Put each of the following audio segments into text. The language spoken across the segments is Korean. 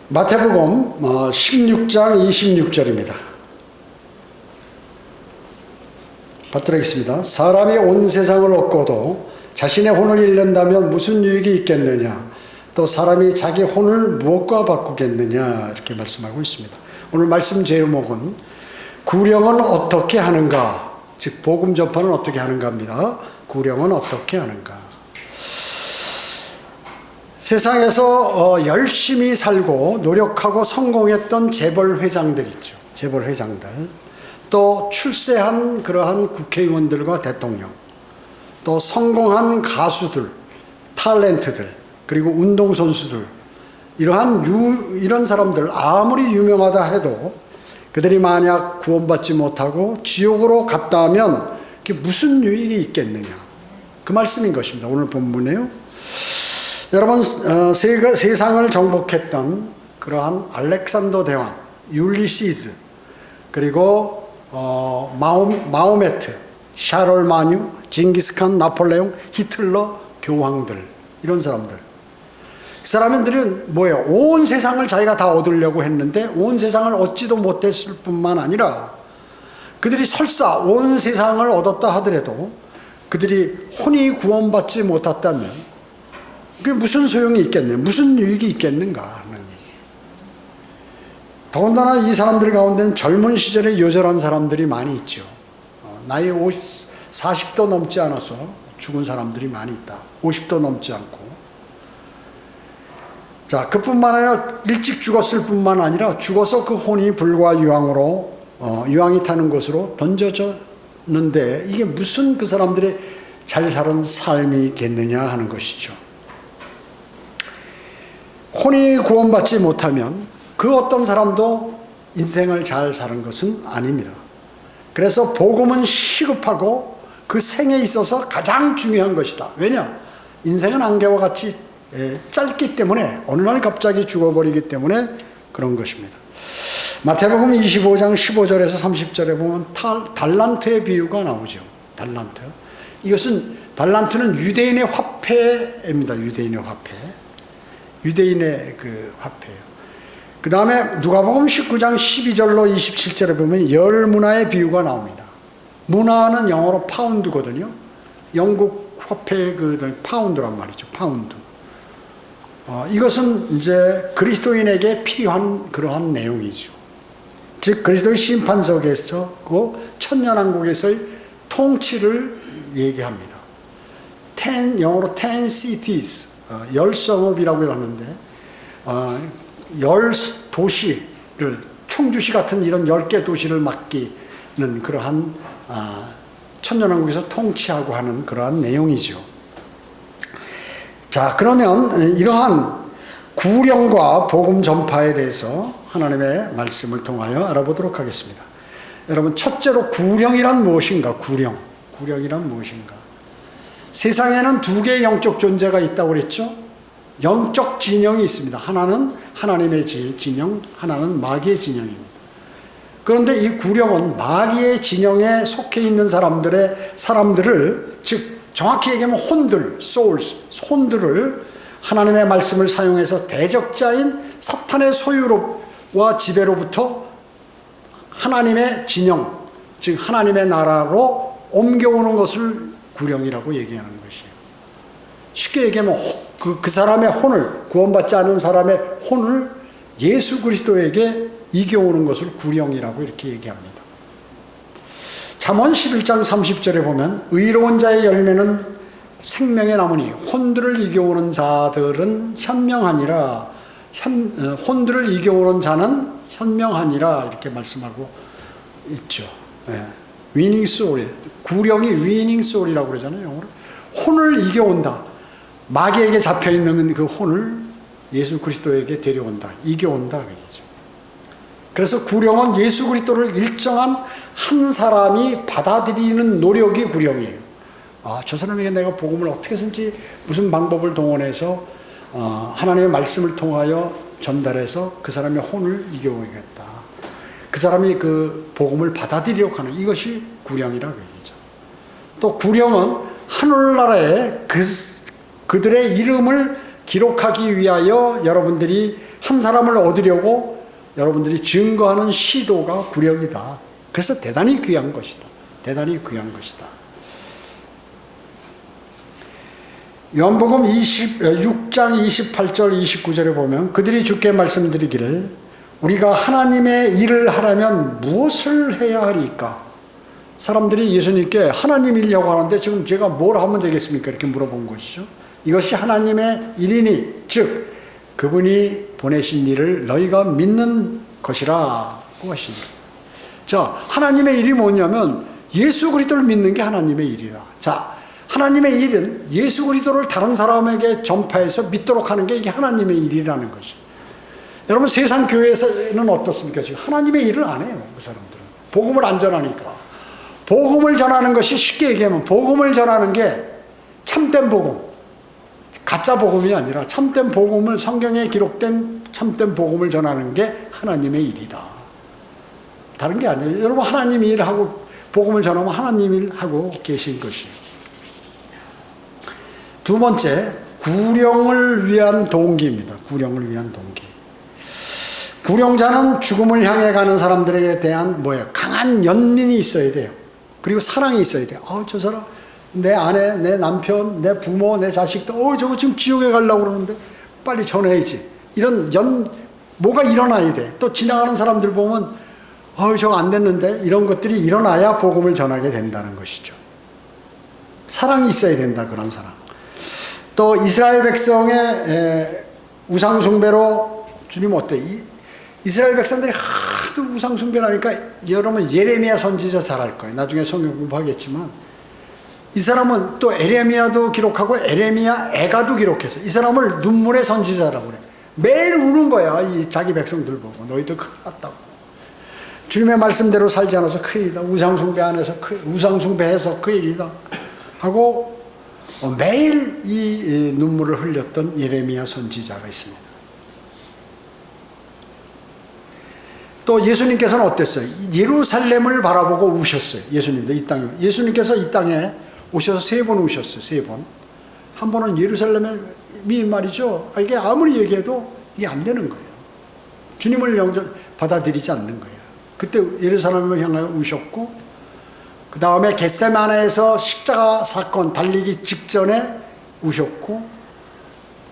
마태복음 16장 26절입니다. 받들어겠습니다. 사람이 온 세상을 얻고도 자신의 혼을 잃는다면 무슨 유익이 있겠느냐? 또 사람이 자기 혼을 무엇과 바꾸겠느냐? 이렇게 말씀하고 있습니다. 오늘 말씀 제목은 구령은 어떻게 하는가? 즉 복음 전파는 어떻게 하는가입니다. 구령은 어떻게 하는가? 세상에서 열심히 살고 노력하고 성공했던 재벌 회장들 있죠. 재벌 회장들. 또 출세한 그러한 국회의원들과 대통령. 또 성공한 가수들, 탤런트들, 그리고 운동선수들. 이런 사람들 아무리 유명하다 해도 그들이 만약 구원받지 못하고 지옥으로 갔다 하면 그게 무슨 유익이 있겠느냐. 그 말씀인 것입니다. 오늘 본문에요. 여러분, 세상을 정복했던 그러한 알렉산더 대왕, 율리시즈, 그리고 마호메트, 샤를마뉴, 징기스칸, 나폴레옹, 히틀러, 교황들, 이런 사람들. 그 사람들은 뭐예요? 온 세상을 자기가 다 얻으려고 했는데 온 세상을 얻지도 못했을 뿐만 아니라 그들이 설사 온 세상을 얻었다 하더라도 그들이 혼이 구원받지 못했다면 그게 무슨 소용이 있겠냐, 무슨 유익이 있겠는가 하는 얘기. 더군다나 이 사람들 가운데는 젊은 시절에 요절한 사람들이 많이 있죠. 나이 40도 넘지 않아서 죽은 사람들이 많이 있다. 50도 넘지 않고. 자, 그뿐만 아니라 일찍 죽었을 뿐만 아니라 죽어서 그 혼이 불과 유황이 타는 곳으로 던져졌는데 이게 무슨 그 사람들의 잘 사는 삶이겠느냐 하는 것이죠. 혼이 구원받지 못하면 그 어떤 사람도 인생을 잘 사는 것은 아닙니다. 그래서 복음은 시급하고 그 생에 있어서 가장 중요한 것이다. 왜냐? 인생은 안개와 같이 짧기 때문에 어느 날 갑자기 죽어버리기 때문에 그런 것입니다. 마태복음 25장 15절에서 30절에 보면 달란트의 비유가 나오죠. 달란트. 달란트는 유대인의 화폐입니다. 유대인의 화폐. 유대인의 그 화폐예요. 그 다음에 누가복음 19장 12절로 27절에 보면 열 문화의 비유가 나옵니다. 문화는 영어로 파운드거든요. 영국 화폐의 그 파운드란 말이죠. 파운드. 이것은 이제 그리스도인에게 필요한 그러한 내용이죠. 즉 그리스도의 심판석에서 그 천년왕국에서의 통치를 얘기합니다. 영어로 10 cities. 열성읍이라고 하는데 10도시를 청주시 같은 이런 10개 도시를 맡기는 그러한 천년왕국에서 통치하고 하는 그러한 내용이죠. 자, 그러면 이러한 구령과 복음 전파에 대해서 하나님의 말씀을 통하여 알아보도록 하겠습니다. 여러분, 첫째로 구령이란 무엇인가? 구령이란 무엇인가? 세상에는 두 개의 영적 존재가 있다고 그랬죠. 영적 진영이 있습니다. 하나는 하나님의 진영, 하나는 마귀의 진영입니다. 그런데 이 구령은 마귀의 진영에 속해 있는 사람들을 즉 정확히 얘기하면 혼들, 혼들을 하나님의 말씀을 사용해서 대적자인 사탄의 소유와 지배로부터 하나님의 진영, 즉 하나님의 나라로 옮겨오는 것을 구령이라고 얘기하는 것이에요. 쉽게 얘기하면 그 사람의 혼을, 구원받지 않은 사람의 혼을 예수 그리스도에게 이겨오는 것을 구령이라고 이렇게 얘기합니다. 잠언 11장 30절에 보면 의로운 자의 열매는 생명의 나무니 혼들을 이겨오는 자들은 현명하니라. 혼들을 이겨오는 자는 현명하니라 이렇게 말씀하고 있죠. 위닝 소울, 구령이 위닝 소울이라고 그러잖아요. 영어로. 혼을 이겨온다. 마귀에게 잡혀있는 그 혼을 예수 그리스도에게 데려온다. 이겨온다. 그러죠. 그래서 구령은 예수 그리스도를 일정한 한 사람이 받아들이는 노력이 구령이에요. 저 사람에게 내가 복음을 어떻게 해서든지 무슨 방법을 동원해서 하나님의 말씀을 통하여 전달해서 그 사람의 혼을 이겨오겠다. 그 사람이 그 복음을 받아들이려고 하는 이것이 구령이라고 얘기죠. 또 구령은 하늘나라에 그들의 이름을 기록하기 위하여 여러분들이 한 사람을 얻으려고 여러분들이 증거하는 시도가 구령이다. 그래서 대단히 귀한 것이다. 대단히 귀한 것이다. 요한복음 6장 28절 29절에 보면 그들이 주께 말씀드리기를 우리가 하나님의 일을 하려면 무엇을 해야 하리까? 사람들이 예수님께 하나님 일이라고 하는데 지금 제가 뭘 하면 되겠습니까? 이렇게 물어본 것이죠. 이것이 하나님의 일이니 즉 그분이 보내신 일을 너희가 믿는 것이라고 하십니다. 자, 하나님의 일이 뭐냐면 예수 그리스도를 믿는 게 하나님의 일이다. 자, 하나님의 일은 예수 그리스도를 다른 사람에게 전파해서 믿도록 하는 게 이게 하나님의 일이라는 것이. 여러분 세상 교회에서는 어떻습니까? 지금 하나님의 일을 안 해요. 그 사람들은 복음을 안 전하니까. 복음을 전하는 것이 쉽게 얘기하면 복음을 전하는 게 참된 복음, 가짜 복음이 아니라 참된 복음을 성경에 기록된 참된 복음을 전하는 게 하나님의 일이다. 다른 게 아니에요. 여러분 하나님 일하고 복음을 전하면 하나님 일하고 계신 것이에요. 두 번째, 구령을 위한 동기입니다. 구령을 위한 동기. 구령자는 죽음을 향해 가는 사람들에 대한 강한 연민이 있어야 돼요. 그리고 사랑이 있어야 돼요. 저 사람, 내 아내, 내 남편, 내 부모, 내 자식들, 저거 지금 지옥에 가려고 그러는데 빨리 전해야지. 이런 뭐가 일어나야 돼. 또 지나가는 사람들 보면, 저거 안 됐는데, 이런 것들이 일어나야 복음을 전하게 된다는 것이죠. 사랑이 있어야 된다, 그런 사랑. 또 이스라엘 백성의 우상숭배로 주님 어때? 이스라엘 백성들이 하도 우상숭배를 하니까 여러분 예레미야 선지자 잘 알 거예요. 나중에 성경 공부하겠지만 이 사람은 또 에레미야도 기록하고 에레미야 애가도 기록해서 이 사람을 눈물의 선지자라고 그래. 매일 우는 거야. 이 자기 백성들 보고 너희들 큰일 났다고. 주님의 말씀대로 살지 않아서 큰일이다. 우상숭배해서 큰일이다 하고 매일 이 눈물을 흘렸던 예레미야 선지자가 있습니다. 또 예수님께서는 어땠어요? 예루살렘을 바라보고 우셨어요. 예수님도 이 땅에. 예수님께서 이 땅에 오셔서 3번 우셨어요. 3번. 한 번은 예루살렘이 말이죠. 이게 아무리 얘기해도 이게 안 되는 거예요. 주님을 받아들이지 않는 거예요. 그때 예루살렘을 향하여 우셨고, 그 다음에 겟세마네에서 십자가 사건 달리기 직전에 우셨고,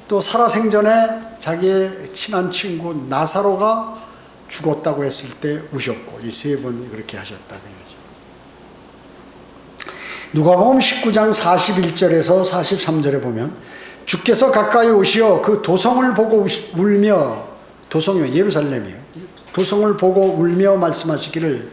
또 살아생전에 자기의 친한 친구 나사로가 죽었다고 했을 때 우셨고, 이 3번 그렇게 하셨다는 거죠. 누가복음 19장 41절에서 43절에 보면 주께서 가까이 오시어 그 도성을 보고 울며, 도성이요 예루살렘이에요. 도성을 보고 울며 말씀하시기를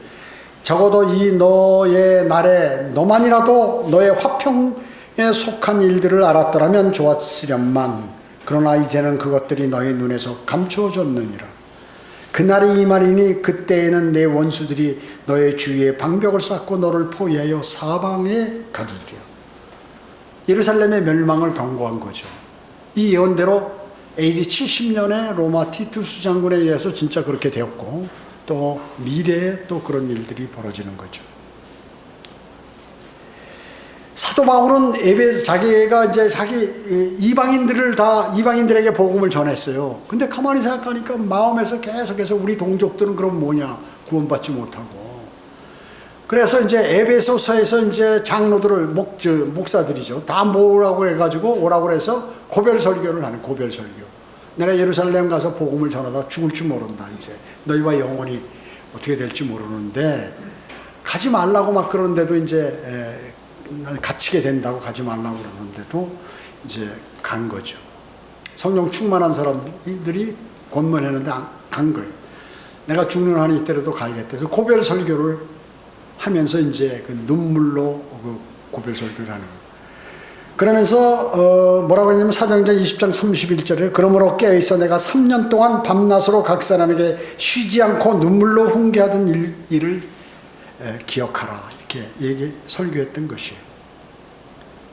적어도 이 너의 날에 너만이라도 너의 화평에 속한 일들을 알았더라면 좋았으련만 그러나 이제는 그것들이 너의 눈에서 감추어졌느니라. 그날이 이 말이니 그때에는 내 원수들이 너의 주위에 방벽을 쌓고 너를 포위하여 사방에 가두리라. 예루살렘의 멸망을 경고한 거죠. 이 예언대로 AD 70년에 로마 티투스 장군에 의해서 진짜 그렇게 되었고 또 미래에 또 그런 일들이 벌어지는 거죠. 사도 바울은 자기가 이제 이방인들에게 복음을 전했어요. 근데 가만히 생각하니까 마음에서 계속해서 우리 동족들은 그럼 뭐냐? 구원받지 못하고. 그래서 이제 에베소서에서 이제 장로들을 목사들이죠. 다 모으라고 해가지고 오라고 해서 고별 설교를 하는 고별 설교. 내가 예루살렘 가서 복음을 전하다 죽을 줄 모른다. 이제 너희와 영혼이 어떻게 될지 모르는데 가지 말라고 막 그러는데도 이제 갇히게 된다고 가지 말라고 그러는데도 이제 간 거죠. 성령 충만한 사람들이 권면했는데 간 거예요. 내가 죽는 한이 있더라도 가야겠다. 그래서 고별 설교를 하면서 이제 그 눈물로 그 고별 설교를 하는 거예요. 그러면서 뭐라고 했냐면 사도행전 20장 31절에 그러므로 깨어있어 내가 3년 동안 밤낮으로 각 사람에게 쉬지 않고 눈물로 훈계하던 일을 기억하라 이렇게 설교했던 것이에요.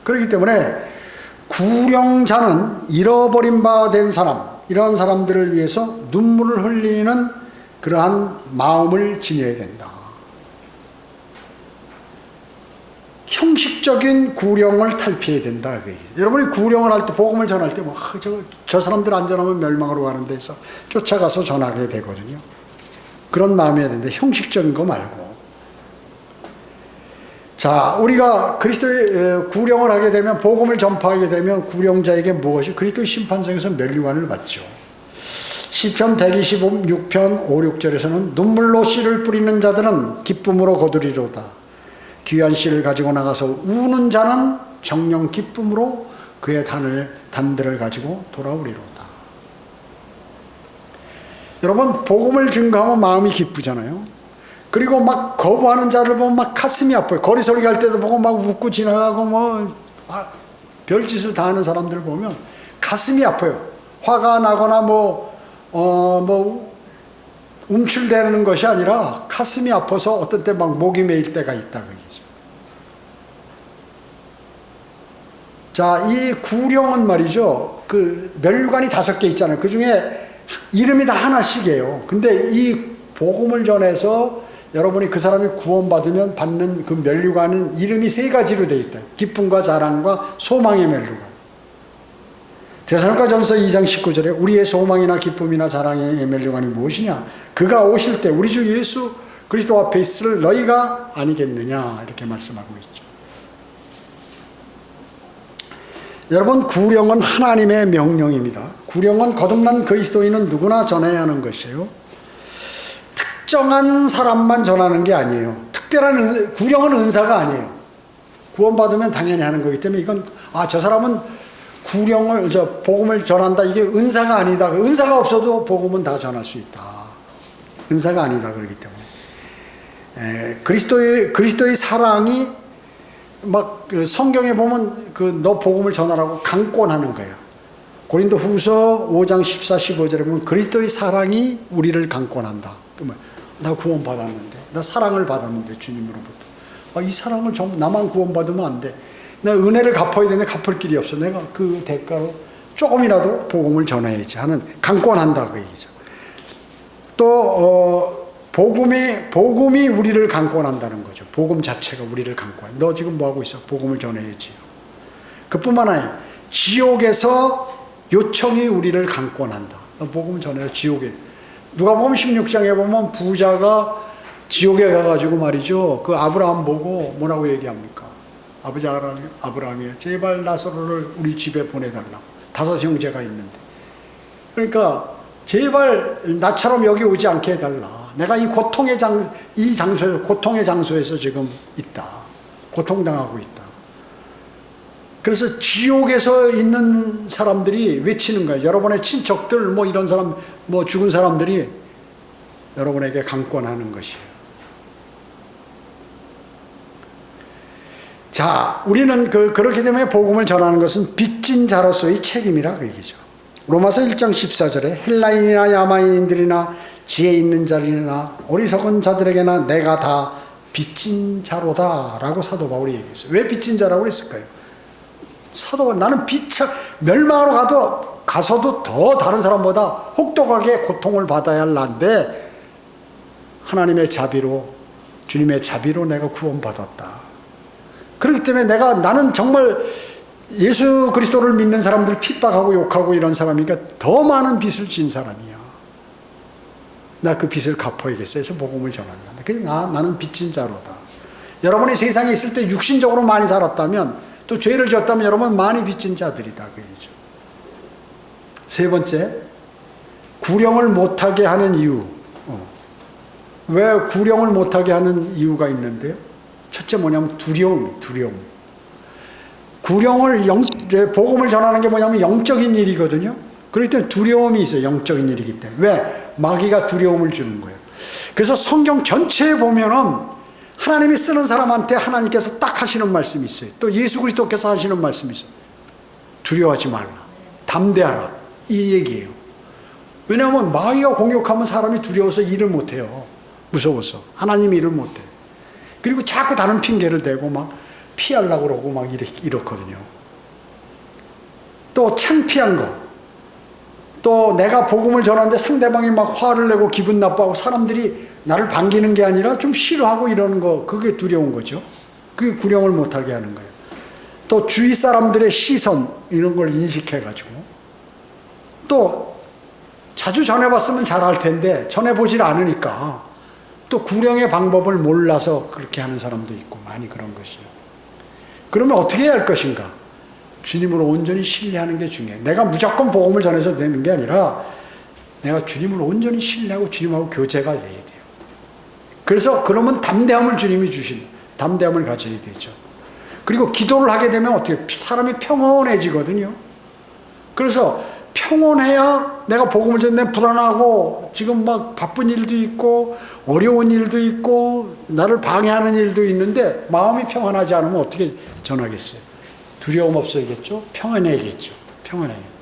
그렇기 때문에 구령자는 잃어버린 바 된 사람, 이러한 사람들을 위해서 눈물을 흘리는 그러한 마음을 지녀야 된다. 형식적인 구령을 탈피해야 된다. 여러분이 구령을 할 때, 복음을 전할 때, 저 사람들 안 전하면 멸망으로 가는 데서 쫓아가서 전하게 되거든요. 그런 마음이어야 되는데, 형식적인 거 말고. 자, 우리가 그리스도의 구령을 하게 되면, 복음을 전파하게 되면, 구령자에게 무엇이? 그리스도의 심판석에서 면류관을 받죠. 시편 126편 5, 6절에서는 눈물로 씨를 뿌리는 자들은 기쁨으로 거두리로다. 귀한 씨를 가지고 나가서 우는 자는 정령 기쁨으로 그의 단들을 가지고 돌아오리로다. 여러분, 복음을 증거하면 마음이 기쁘잖아요. 그리고 막 거부하는 자를 보면 막 가슴이 아파요. 거리 설교할 때도 보고 막 웃고 지나가고 별짓을 다 하는 사람들 보면 가슴이 아파요. 화가 나거나 움츠대는 것이 아니라 가슴이 아파서 어떤 때 막 목이 메일 때가 있다 그 얘기죠. 자, 이 구령은 말이죠. 그 멸류관이 5개 있잖아요. 그 중에 이름이 다 하나씩이에요. 근데 이 복음을 전해서 여러분이 그 사람이 구원받으면 받는 그 멸류관은 이름이 3가지로 되어 있다. 기쁨과 자랑과 소망의 멸류관. 데살로니가전서 2장 19절에 우리의 소망이나 기쁨이나 자랑의 멸류관이 무엇이냐? 그가 오실 때 우리 주 예수 그리스도 앞에 있을 너희가 아니겠느냐? 이렇게 말씀하고 있죠. 여러분, 구령은 하나님의 명령입니다. 구령은 거듭난 그리스도인은 누구나 전해야 하는 것이에요. 특정한 사람만 전하는 게 아니에요. 특별한 구령은 은사가 아니에요. 구원받으면 당연히 하는 거기 때문에 이건 저 사람은 복음을 전한다. 이게 은사가 아니다. 은사가 없어도 복음은 다 전할 수 있다. 은사가 아니다. 그렇기 때문에. 그리스도의 사랑이 성경에 보면 너 복음을 전하라고 강권하는 거예요. 고린도 후서 5장 14, 15절에 보면 그리스도의 사랑이 우리를 강권한다. 나 구원받았는데, 나 사랑을 받았는데, 주님으로부터. 이 사랑을 전부 나만 구원받으면 안 돼. 내가 은혜를 갚아야 되는데 갚을 길이 없어. 내가 그 대가로 조금이라도 복음을 전해야지 하는 강권한다 그 얘기죠. 또 복음이 우리를 강권한다는 거죠. 복음 자체가 우리를 강권해. 너 지금 뭐 하고 있어? 복음을 전해야지. 그뿐만 아니라 지옥에서 요청이 우리를 강권한다. 너 복음 전해라. 지옥에. 누가복음 16장에 보면 부자가 지옥에 가가지고 말이죠. 그 아브라함 보고 뭐라고 얘기합니까? 아버지 아브라함이요. 제발 나사로를 우리 집에 보내달라고. 5 형제가 있는데. 그러니까 제발 나처럼 여기 오지 않게 해달라. 내가 이 고통의 장소에서 지금 있다. 고통당하고 있다. 그래서 지옥에서 있는 사람들이 외치는 거예요. 여러분의 친척들, 이런 사람, 죽은 사람들이 여러분에게 강권하는 것이에요. 자, 우리는 그렇기 때문에 복음을 전하는 것은 빚진 자로서의 책임이라 그 얘기죠. 로마서 1장 14절에 헬라인이나 야마인들이나 지혜 있는 자들이나 어리석은 자들에게나 내가 다 빚진 자로다 라고 사도 바울이 얘기했어요. 왜 빚진 자라고 그랬을까요? 사도 바울, 나는 멸망으로 가서도 더 다른 사람보다 혹독하게 고통을 받아야 할 난데 하나님의 자비로, 주님의 자비로 내가 구원받았다. 그렇기 때문에 나는 정말 예수 그리스도를 믿는 사람들 핍박하고 욕하고 이런 사람이니까 더 많은 빚을 진 사람이야. 나 그 빚을 갚아야겠어 해서 복음을 전한다. 그래서 나는 빚진 자로다. 여러분이 세상에 있을 때 육신적으로 많이 살았다면 또 죄를 졌다면 여러분 많이 빚진 자들이다. 그 얘기죠. 3번째, 구령을 못하게 하는 이유. 왜 구령을 못하게 하는 이유가 있는데요? 첫째 뭐냐면 두려움. 복음을 전하는 게 뭐냐면 영적인 일이거든요. 그렇기 때문에 두려움이 있어요. 영적인 일이기 때문에. 왜? 마귀가 두려움을 주는 거예요. 그래서 성경 전체에 보면은 하나님이 쓰는 사람한테 하나님께서 딱 하시는 말씀이 있어요. 또 예수 그리스도께서 하시는 말씀이 있어요. 두려워하지 말라. 담대하라. 이 얘기예요. 왜냐하면 마귀가 공격하면 사람이 두려워서 일을 못해요. 무서워서. 하나님 일을 못해요. 그리고 자꾸 다른 핑계를 대고 막 피하려고 그러고 막 이렇거든요. 또 창피한 거. 또 내가 복음을 전하는데 상대방이 막 화를 내고 기분 나빠하고 사람들이 나를 반기는 게 아니라 좀 싫어하고 이러는 거. 그게 두려운 거죠. 그게 구령을 못하게 하는 거예요. 또 주위 사람들의 시선 이런 걸 인식해가지고 또 자주 전해봤으면 잘할 텐데 전해보질 않으니까 또 구령의 방법을 몰라서 그렇게 하는 사람도 있고 많이 그런 것이요. 그러면 어떻게 해야 할 것인가? 주님을 온전히 신뢰하는 게 중요해요. 내가 무조건 복음을 전해서 되는 게 아니라 내가 주님을 온전히 신뢰하고 주님하고 교제가 돼야 돼요. 그래서 그러면 담대함을 주님이 주신 담대함을 가져야 되죠. 그리고 기도를 하게 되면 어떻게 사람이 평온해지거든요. 그래서 평온해야 내가 복음을 전해 불안하고 지금 막 바쁜 일도 있고 어려운 일도 있고 나를 방해하는 일도 있는데 마음이 평안하지 않으면 어떻게 전하겠어요? 두려움 없어야겠죠? 평안해야겠죠. 평안해요.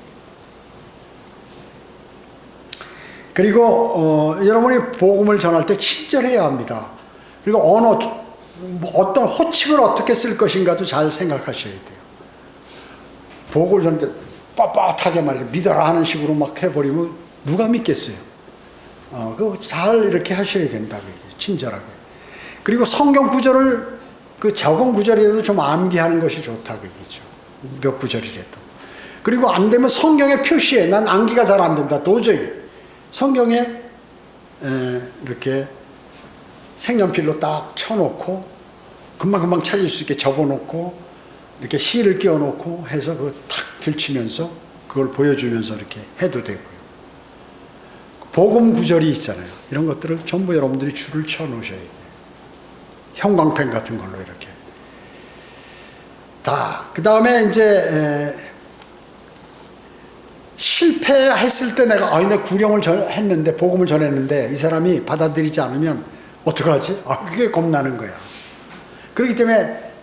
그리고 여러분이 복음을 전할 때 친절해야 합니다. 그리고 언어, 어떤 호칭을 어떻게 쓸 것인가도 잘 생각하셔야 돼요. 복음을 전할 때 뻣뻣하게 말이죠. 믿어라 하는 식으로 막 해버리면 누가 믿겠어요? 그거 잘 이렇게 하셔야 된다고 얘기해요. 친절하게. 그리고 성경 구절을 그 적은 구절이라도 좀 암기하는 것이 좋다고 얘기죠. 몇 구절이라도. 그리고 안 되면 성경에 표시해. 난 암기가 잘 안 된다. 도저히. 성경에 이렇게 색연필로 딱 쳐놓고 금방금방 찾을 수 있게 접어놓고 이렇게 실을 끼워놓고 해서 그거 탁 들치면서 그걸 보여주면서 이렇게 해도 되고요. 복음 구절이 있잖아요. 이런 것들을 전부 여러분들이 줄을 쳐놓으셔야 돼요. 형광펜 같은 걸로 이렇게. 그 다음에 이제 실패했을 때 내가 내 구령을 했는데 복음을 전했는데 이 사람이 받아들이지 않으면 어떡하지? 그게 겁나는 거야. 그렇기 때문에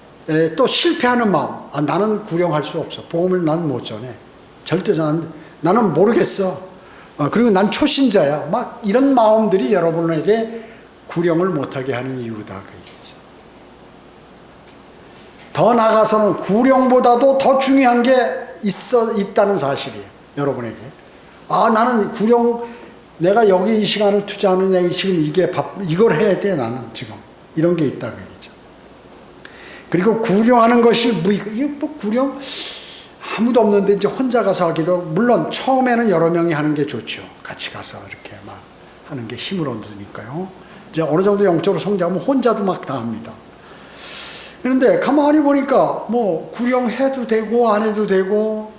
또 실패하는 마음. 나는 구령할 수 없어. 복음을 나는 못 전해. 절대 나는 모르겠어. 그리고 난 초신자야. 막 이런 마음들이 여러분에게 구령을 못하게 하는 이유다. 그 얘기죠. 더 나아가서는 구령보다도 더 중요한 게 있다는 사실이에요. 여러분에게. 나는 구령, 내가 여기 이 시간을 투자하느냐, 지금 이걸 해야 돼, 나는 지금. 이런 게 있다. 그 얘기죠. 그리고 구령하는 것이 이게 뭐 구령? 아무도 없는데 이제 혼자 가서 하기도, 물론 처음에는 여러 명이 하는 게 좋죠. 같이 가서 이렇게 막 하는 게 힘을 얻으니까요. 이제 어느 정도 영적으로 성장하면 혼자도 막 다 합니다. 그런데 가만히 보니까 뭐 구령해도 되고 안 해도 되고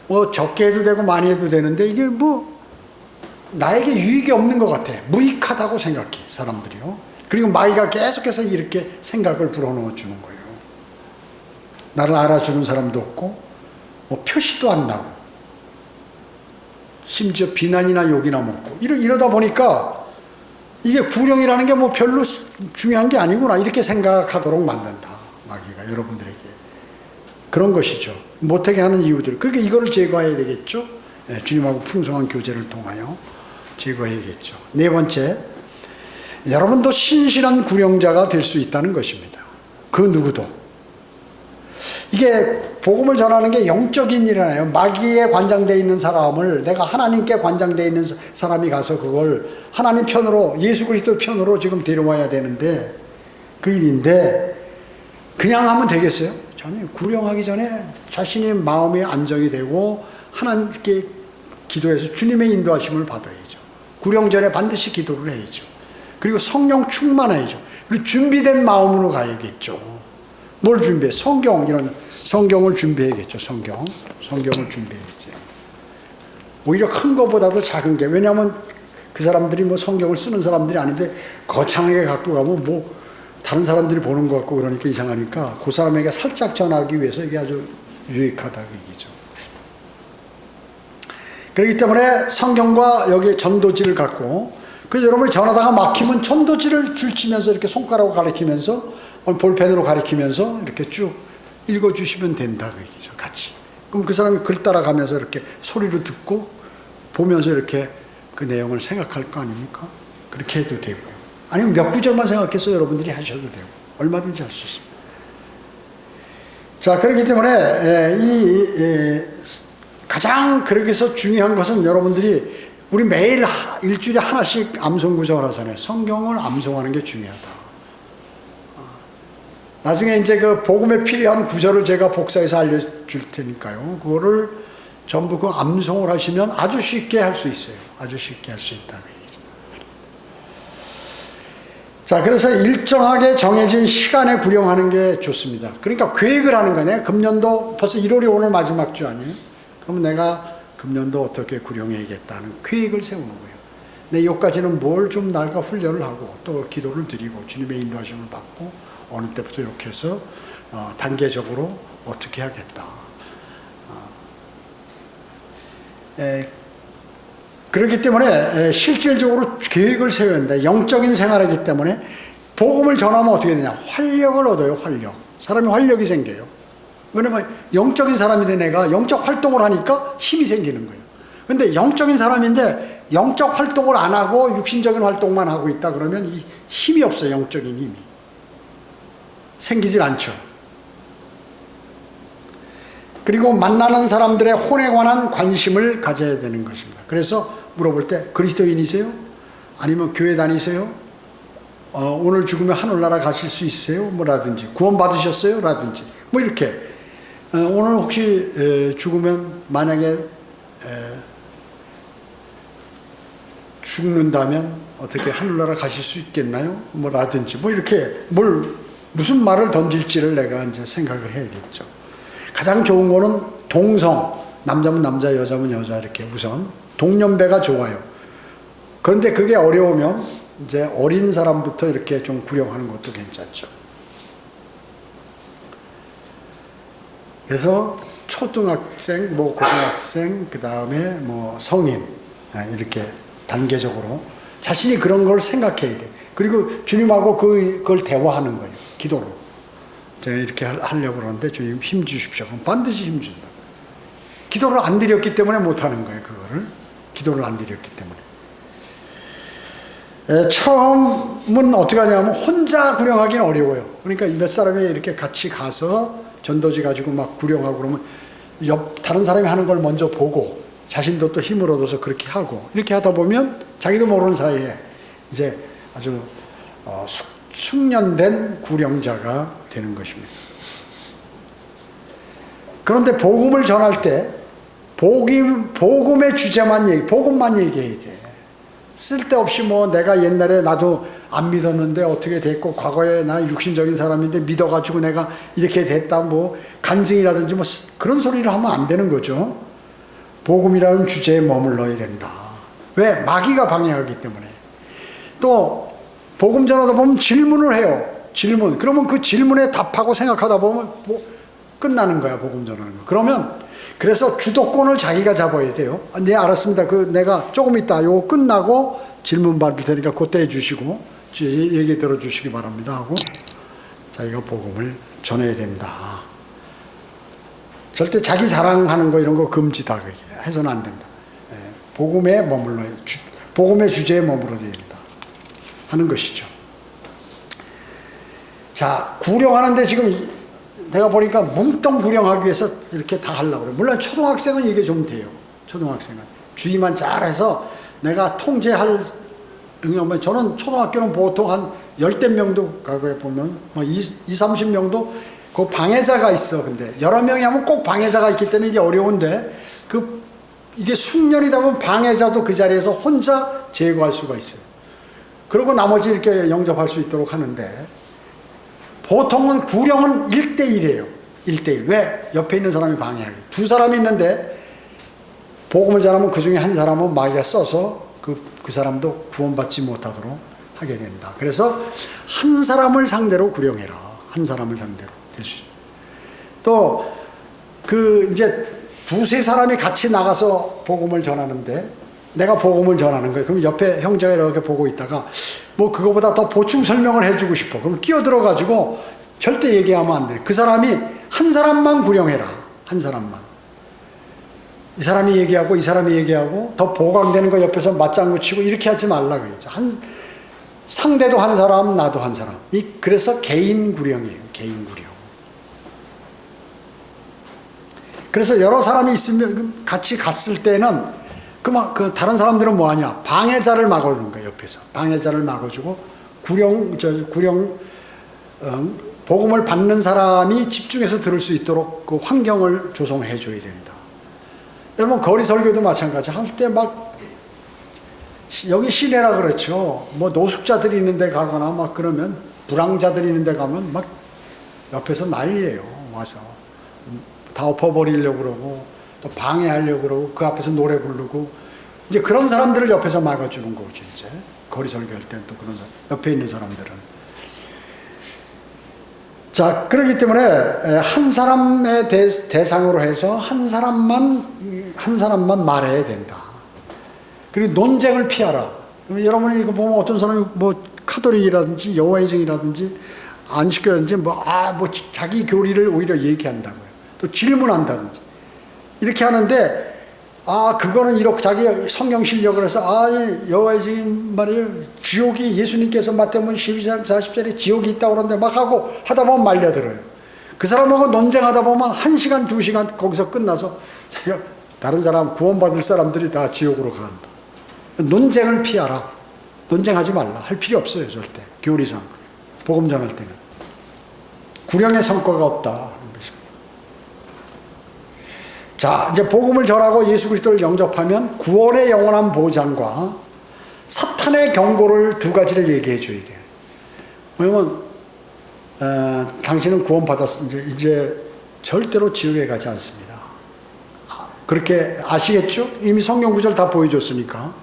뭐 적게 해도 되고 많이 해도 되는데 이게 뭐 나에게 유익이 없는 것 같아. 무익하다고 생각해, 사람들이요. 그리고 마귀가 계속해서 이렇게 생각을 불어넣어 주는 거예요. 나를 알아주는 사람도 없고 뭐 표시도 안 나고 심지어 비난이나 욕이나 먹고 이러다 보니까 이게 구령이라는 게 뭐 별로 중요한 게 아니구나 이렇게 생각하도록 만든다. 마귀가 여러분들에게. 그런 것이죠. 못하게 하는 이유들. 그러니까 이거를 제거해야 되겠죠. 주님하고 풍성한 교제를 통하여 제거해야겠죠. 네 번째, 여러분도 신실한 구령자가 될 수 있다는 것입니다. 그 누구도. 이게 복음을 전하는 게 영적인 일이잖아요. 마귀에 관장되어 있는 사람을 내가 하나님께 관장되어 있는 사람이 가서 그걸 하나님 편으로, 예수 그리스도 편으로 지금 데려와야 되는데 그 일인데 그냥 하면 되겠어요? 전혀. 구령하기 전에 자신의 마음의 안정이 되고 하나님께 기도해서 주님의 인도하심을 받아야죠. 구령 전에 반드시 기도를 해야죠. 그리고 성령 충만해야죠. 그리고 준비된 마음으로 가야겠죠. 뭘 준비해? 성경을 준비해야겠죠. 성경을 준비해야죠. 오히려 큰 것보다도 작은 게, 왜냐하면 그 사람들이 뭐 성경을 쓰는 사람들이 아닌데 거창하게 갖고 가면 뭐 다른 사람들이 보는 것 같고 그러니까 이상하니까 그 사람에게 살짝 전하기 위해서 이게 아주 유익하다고 얘기죠. 그렇기 때문에 성경과 여기에 전도지를 갖고, 그래서 여러분이 전하다가 막히면 전도지를 줄치면서 이렇게 손가락으로 가리키면서 볼펜으로 가리키면서 이렇게 쭉 읽어주시면 된다 그 얘기죠. 같이. 그럼 그 사람이 글 따라가면서 이렇게 소리로 듣고 보면서 이렇게 그 내용을 생각할 거 아닙니까? 그렇게 해도 되고요. 아니면 몇 구절만 생각해서 여러분들이 하셔도 되고 얼마든지 할 수 있습니다. 자, 그렇기 때문에 가장 그러기서 중요한 것은 여러분들이 우리 매일 일주일에 하나씩 암송 구정을 하잖아요. 성경을 암송하는 게 중요하다. 나중에 이제 그 복음에 필요한 구절을 제가 복사해서 알려줄 테니까요. 그거를 전부 그 암송을 하시면 아주 쉽게 할 수 있어요. 아주 쉽게 할 수 있다는 얘기죠. 자, 그래서 일정하게 정해진 시간에 구령하는 게 좋습니다. 그러니까 계획을 하는 거네. 금년도 벌써 1월이 오늘 마지막 주 아니에요? 그럼 내가 금년도 어떻게 구령해야겠다는 계획을 세우는 거예요. 내 여기까지는 뭘 좀 날까 훈련을 하고 또 기도를 드리고 주님의 인도하심을 받고 어느 때부터 이렇게 해서 단계적으로 어떻게 하겠다. 그렇기 때문에 실질적으로 계획을 세워야 한다. 영적인 생활이기 때문에 복음을 전하면 어떻게 되냐. 활력을 얻어요. 활력. 사람이 활력이 생겨요. 왜냐면 영적인 사람인데 내가 영적 활동을 하니까 힘이 생기는 거예요. 근데 영적인 사람인데 영적 활동을 안 하고 육신적인 활동만 하고 있다 그러면 이 힘이 없어요. 영적인 힘이. 생기질 않죠. 그리고 만나는 사람들의 혼에 관한 관심을 가져야 되는 것입니다. 그래서 물어볼 때 그리스도인이세요? 아니면 교회 다니세요? 오늘 죽으면 하늘나라 가실 수 있으세요? 뭐라든지 구원 받으셨어요? 라든지 뭐 이렇게 오늘 혹시 죽으면 만약에 죽는다면 어떻게 하늘나라 가실 수 있겠나요? 뭐라든지 뭐 이렇게 무슨 말을 던질지를 내가 이제 생각을 해야겠죠. 가장 좋은 거는 동성, 남자면 남자, 여자면 여자 이렇게 우선 동년배가 좋아요. 그런데 그게 어려우면 이제 어린 사람부터 이렇게 좀 구령하는 것도 괜찮죠. 그래서 초등학생, 뭐 고등학생, 그 다음에 뭐 성인 이렇게 단계적으로 자신이 그런 걸 생각해야 돼. 그리고 주님하고 그걸 대화하는 거예요. 기도로. 제가 이렇게 하려고 그러는데 주님 힘 주십시오. 그럼 반드시 힘 준다. 기도를 안 드렸기 때문에 못하는 거예요. 그거를. 기도를 안 드렸기 때문에. 처음은 어떻게 하냐면 혼자 구령하기는 어려워요. 그러니까 몇 사람이 이렇게 같이 가서 전도지 가지고 막 구령하고 그러면 다른 사람이 하는 걸 먼저 보고 자신도 또 힘을 얻어서 그렇게 하고 이렇게 하다 보면 자기도 모르는 사이에 이제 아주 숙련된 구령자가 되는 것입니다. 그런데 복음을 전할 때 복음의 주제만 복음만 얘기해야 돼. 쓸데없이 뭐 내가 옛날에 나도 안 믿었는데 어떻게 됐고 과거에 나 육신적인 사람인데 믿어가지고 내가 이렇게 됐다 뭐 간증이라든지 뭐 그런 소리를 하면 안 되는 거죠. 복음이라는 주제에 머물러야 된다. 왜? 마귀가 방해하기 때문에. 또 복음 전하다 보면 질문을 해요. 질문. 그러면 그 질문에 답하고 생각하다 보면 뭐 끝나는 거야. 복음 전하는 거. 그러면 그래서 주도권을 자기가 잡아야 돼요. 네, 알았습니다. 내가 조금 있다. 요거 끝나고 질문 받을 테니까 그때 해주시고 얘기 들어주시기 바랍니다 하고 자기가 복음을 전해야 된다. 절대 자기 자랑하는 거 이런 거 금지다. 그게 해서는 안 된다. 복음에 머물러야 복음의 주제에 머물러야 된다 하는 것이죠. 자, 구령하는데 지금 내가 보니까 뭉뚱 구령하기 위해서 이렇게 다 하려고 그래요. 물론 초등학생은 이게 좀 돼요. 초등학생은 주의만 잘해서 내가 통제할 응용하면 저는 초등학교는 보통 한 10대 명도 과거에 보면 뭐 30명도 그 방해자가 있어. 근데 여러 명이 하면 꼭 방해자가 있기 때문에 이게 어려운데 이게 숙련이다 보면 방해자도 그 자리에서 혼자 제거할 수가 있어요. 그리고 나머지 이렇게 영접할 수 있도록 하는데 보통은 구령은 1대1이에요. 1대1. 왜? 옆에 있는 사람이 방해하기. 두 사람이 있는데 복음을 전하면 그 중에 한 사람은 마귀가 써서 그 사람도 구원받지 못하도록 하게 된다. 그래서 한 사람을 상대로 구령해라. 한 사람을 상대로. 또 이제 두세 사람이 같이 나가서 복음을 전하는데 내가 복음을 전하는 거예요. 그럼 옆에 형제가 이렇게 보고 있다가 뭐 그거보다 더 보충 설명을 해주고 싶어. 그럼 끼어들어가지고 절대 얘기하면 안 돼. 그 사람이 한 사람만 구령해라. 한 사람만. 이 사람이 얘기하고 이 사람이 얘기하고 더 보강되는 거 옆에서 맞장구 치고 이렇게 하지 말라 그러죠. 상대도 한 사람, 나도 한 사람. 그래서 개인 구령이에요. 개인 구령. 그래서 여러 사람이 있으면 같이 갔을 때는 그 다른 사람들은 뭐 하냐? 방해자를 막아주는 거예요. 옆에서 방해자를 막아주고 복음을 받는 사람이 집중해서 들을 수 있도록 그 환경을 조성해 줘야 된다. 여러분 거리 설교도 마찬가지. 할 때 막 여기 시내라 그렇죠. 뭐 노숙자들이 있는 데 가거나 막 그러면 불황자들이 있는 데 가면 막 옆에서 난리예요. 와서 다 엎어버리려고 그러고 또 방해하려고 그러고 그 앞에서 노래 부르고 이제 그런 사람들을 옆에서 막아주는 거죠. 이제 거리 설교할 때는 또 그런 사람, 옆에 있는 사람들은. 자, 그렇기 때문에 한 사람의 대상으로 해서 한 사람만 말해야 된다. 그리고 논쟁을 피하라. 여러분이 이거 보면 어떤 사람이 뭐 카톨릭이라든지 여호와의 증이라든지 안식교라든지 뭐 자기 교리를 오히려 얘기한다고요. 또 질문한다든지 이렇게 하는데 그거는 이렇게 자기 성경 실력을 해서 여호와의 증인 말이에요. 지옥이 예수님께서 마태복음 12장 40절에 지옥이 있다고 그러는데 막 하다 보면 말려들어요. 그 사람하고 논쟁하다 보면 1시간 2시간 거기서 끝나서 다른 사람 구원받을 사람들이 다 지옥으로 간다. 논쟁을 피하라. 논쟁하지 말라. 할 필요 없어요. 절대. 교리상 복음 전할 때는 구령의 성과가 없다. 자, 이제 복음을 전하고 예수 그리스도를 영접하면 구원의 영원한 보장과 사탄의 경고를 두 가지를 얘기해 줘야 돼요. 왜냐면 당신은 구원받았으니 이제 절대로 지옥에 가지 않습니다. 그렇게 아시겠죠? 이미 성경 구절 다 보여줬으니까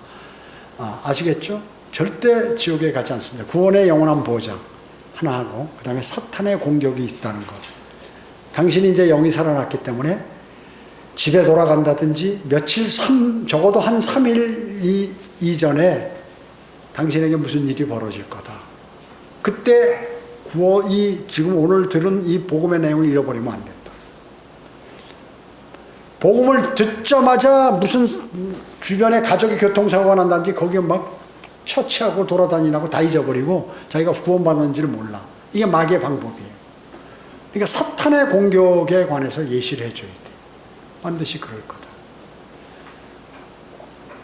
아시겠죠? 절대 지옥에 가지 않습니다. 구원의 영원한 보장 하나 하고 그 다음에 사탄의 공격이 있다는 것. 당신이 이제 영이 살아났기 때문에 집에 돌아간다든지 적어도 한 3일 이전에 당신에게 무슨 일이 벌어질 거다. 그때 지금 오늘 들은 이 복음의 내용을 잃어버리면 안 된다. 복음을 듣자마자 무슨 주변에 가족이 교통사고가 난다든지 거기에 막 처치하고 돌아다니라고 다 잊어버리고 자기가 구원받았는지를 몰라. 이게 마귀의 방법이에요. 그러니까 사탄의 공격에 관해서 예시를 해줘야 돼. 반드시 그럴 거다.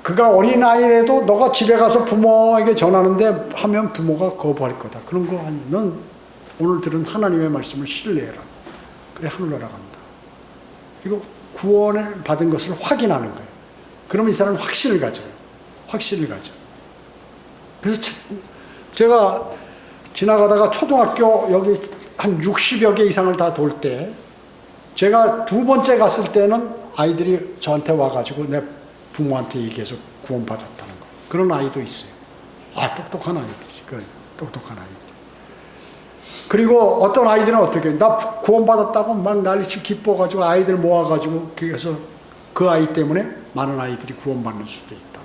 그가 어린아이라도 너가 집에 가서 부모에게 전하는데 하면 부모가 거부할 거다. 그런 거 넌 오늘 들은 하나님의 말씀을 신뢰해라. 그래 하늘나라 간다. 그리고 구원을 받은 것을 확인하는 거예요. 그러면 이 사람은 확신을 가져요. 확신을 가져. 그래서 제가 지나가다가 초등학교 여기 한 60여 개 이상을 다 돌 때 제가 두 번째 갔을 때는 아이들이 저한테 와가지고 내 부모한테 얘기해서 구원받았다는 거. 그런 아이도 있어요. 똑똑한 아이들이지. 똑똑한 아이들. 그리고 어떤 아이들은 어떻게 나 구원받았다고 막 난리치고 기뻐가지고 아이들 모아가지고 그래서 그 아이 때문에 많은 아이들이 구원받는 수도 있다.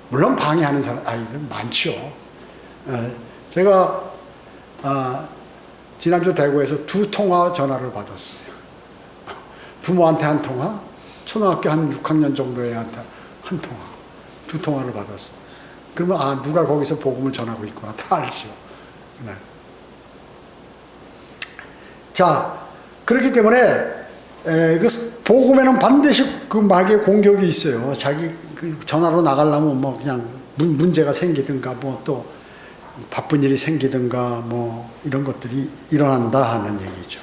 물론 방해하는 아이들 많죠. 제가 지난주 대구에서 2통화 전화를 받았어요. 부모한테 한 통화, 초등학교 한 6학년 정도의 한테 한 통화, 2통화를 받았어요. 그러면 누가 거기서 복음을 전하고 있구나 다 알죠. 그날. 자, 그렇기 때문에 그 복음에는 반드시 그 마귀의 공격이 있어요. 자기 그 전화로 나가려면 뭐 그냥 문제가 생기든가 뭐 또 바쁜 일이 생기든가 뭐 이런 것들이 일어난다 하는 얘기죠.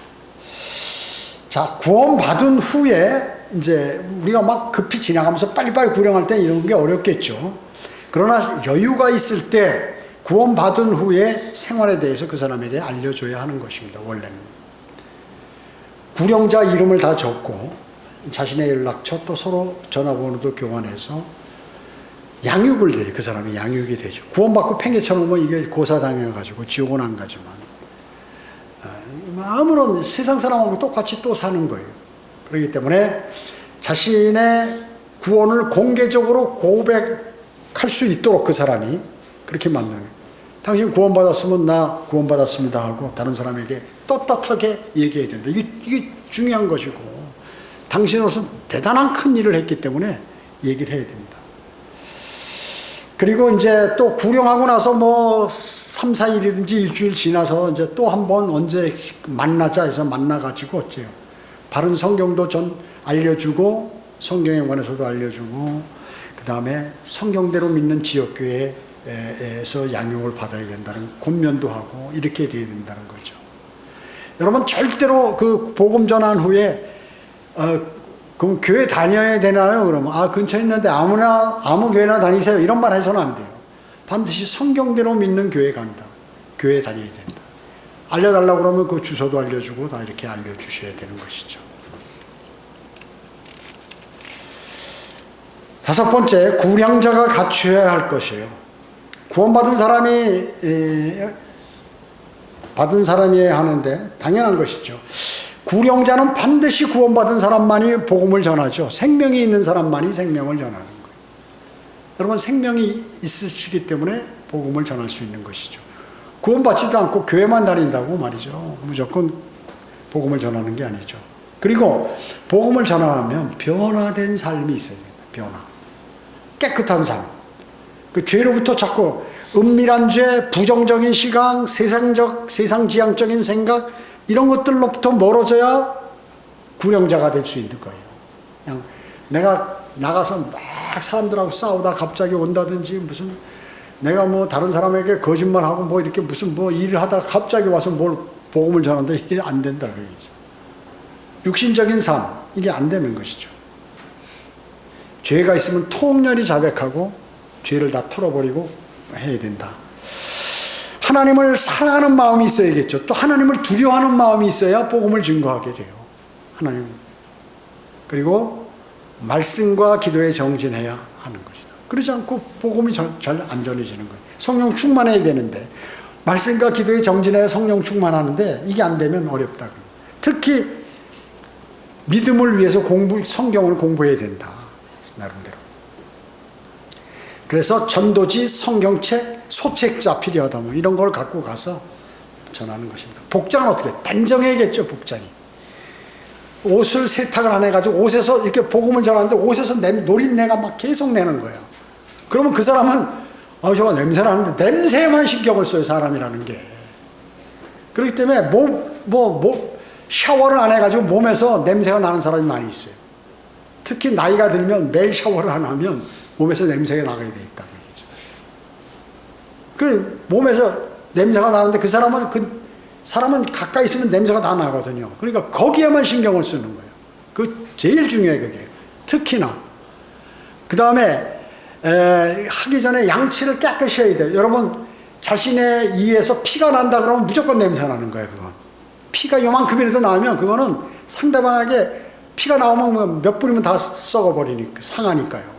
자, 구원받은 후에 이제 우리가 막 급히 지나가면서 빨리빨리 구령할 때 이런 게 어렵겠죠. 그러나 여유가 있을 때 구원받은 후에 생활에 대해서 그 사람에게 알려줘야 하는 것입니다. 원래는 구령자 이름을 다 적고 자신의 연락처 또 서로 전화번호도 교환해서 양육을 돼요. 그 사람이 양육이 되죠. 구원받고 팽개쳐놓으면 이게 고사당해가지고 지옥은 안 가지만 아무런 세상 사람하고 똑같이 또 사는 거예요. 그렇기 때문에 자신의 구원을 공개적으로 고백할 수 있도록 그 사람이 그렇게 만드는 거예요. 당신 구원받았으면 나 구원받았습니다 하고 다른 사람에게 떳떳하게 얘기해야 된다. 이게 중요한 것이고 당신으로서 대단한 큰 일을 했기 때문에 얘기를 해야 된다. 그리고 이제 또 구령하고 나서 뭐 3, 4일이든지 일주일 지나서 이제 또 한 번 언제 만나자 해서 만나가지고 어째요. 바른 성경도 전 알려주고 성경에 관해서도 알려주고 그 다음에 성경대로 믿는 지역교회에서 양육을 받아야 된다는 권면도 하고 이렇게 돼야 된다는 거죠. 여러분 절대로 그 복음 전한 후에 그럼 교회 다녀야 되나요? 그러면 근처에 있는데 아무 교회나 다니세요 이런 말 해서는 안 돼요. 반드시 성경대로 믿는 교회 간다. 교회 다녀야 된다. 알려달라고 그러면 그 주소도 알려주고 다 이렇게 알려주셔야 되는 것이죠. 다섯 번째, 구량자가 갖추어야 할 것이에요. 구원받은 사람이 받은 사람이어야 하는데 당연한 것이죠. 구령자는 반드시 구원받은 사람만이 복음을 전하죠. 생명이 있는 사람만이 생명을 전하는 거예요. 여러분 생명이 있으시기 때문에 복음을 전할 수 있는 것이죠. 구원받지도 않고 교회만 다닌다고 말이죠. 무조건 복음을 전하는 게 아니죠. 그리고 복음을 전하면 변화된 삶이 있어야 됩니다. 변화. 깨끗한 삶. 그 죄로부터 자꾸 은밀한 죄, 부정적인 시각, 세상지향적인 생각 이런 것들로부터 멀어져야 구령자가 될 수 있는 거예요. 그냥 내가 나가서 막 사람들하고 싸우다 갑자기 온다든지 무슨 내가 뭐 다른 사람에게 거짓말하고 뭐 이렇게 무슨 뭐 일을 하다가 갑자기 와서 뭘 복음을 전한다 이게 안 된다 그러죠. 육신적인 삶 이게 안 되는 것이죠. 죄가 있으면 통렬히 자백하고 죄를 다 털어버리고 해야 된다. 하나님을 사랑하는 마음이 있어야겠죠. 또 하나님을 두려워하는 마음이 있어야 복음을 증거하게 돼요. 하나님. 그리고 말씀과 기도에 정진해야 하는 것이다. 그러지 않고 복음이 잘 안 전해지는 거예요. 성령 충만해야 되는데 말씀과 기도에 정진해야 성령 충만하는데 이게 안 되면 어렵다. 특히 믿음을 위해서 성경을 공부해야 된다. 나름대로. 그래서 전도지, 성경책, 소책자 필요하다 뭐 이런 걸 갖고 가서 전하는 것입니다. 복장은 어떻게? 단정해야겠죠. 복장이. 옷을 세탁을 안 해가지고 옷에서 이렇게 복음을 전하는데 옷에서 노린내가 막 계속 내는 거예요. 그러면 그 사람은 저거 냄새 나는데 냄새만 신경을 써요. 사람이라는 게. 그렇기 때문에 샤워를 안 해가지고 몸에서 냄새가 나는 사람이 많이 있어요. 특히 나이가 들면 매일 샤워를 안 하면 몸에서 냄새가 나게 돼 있다는 얘기죠. 그 몸에서 냄새가 나는데 그 사람은 가까이 있으면 냄새가 다 나거든요. 그러니까 거기에만 신경을 쓰는 거예요. 그 제일 중요해 그게. 특히나 그 다음에 하기 전에 양치를 깨끗이 해야 돼요. 여러분 자신의 이에서 피가 난다 그러면 무조건 냄새 나는 거예요. 그건 피가 요만큼이라도 나오면 그거는 상대방에게 피가 나오면 몇 분이면 다 썩어버리니까 상하니까요.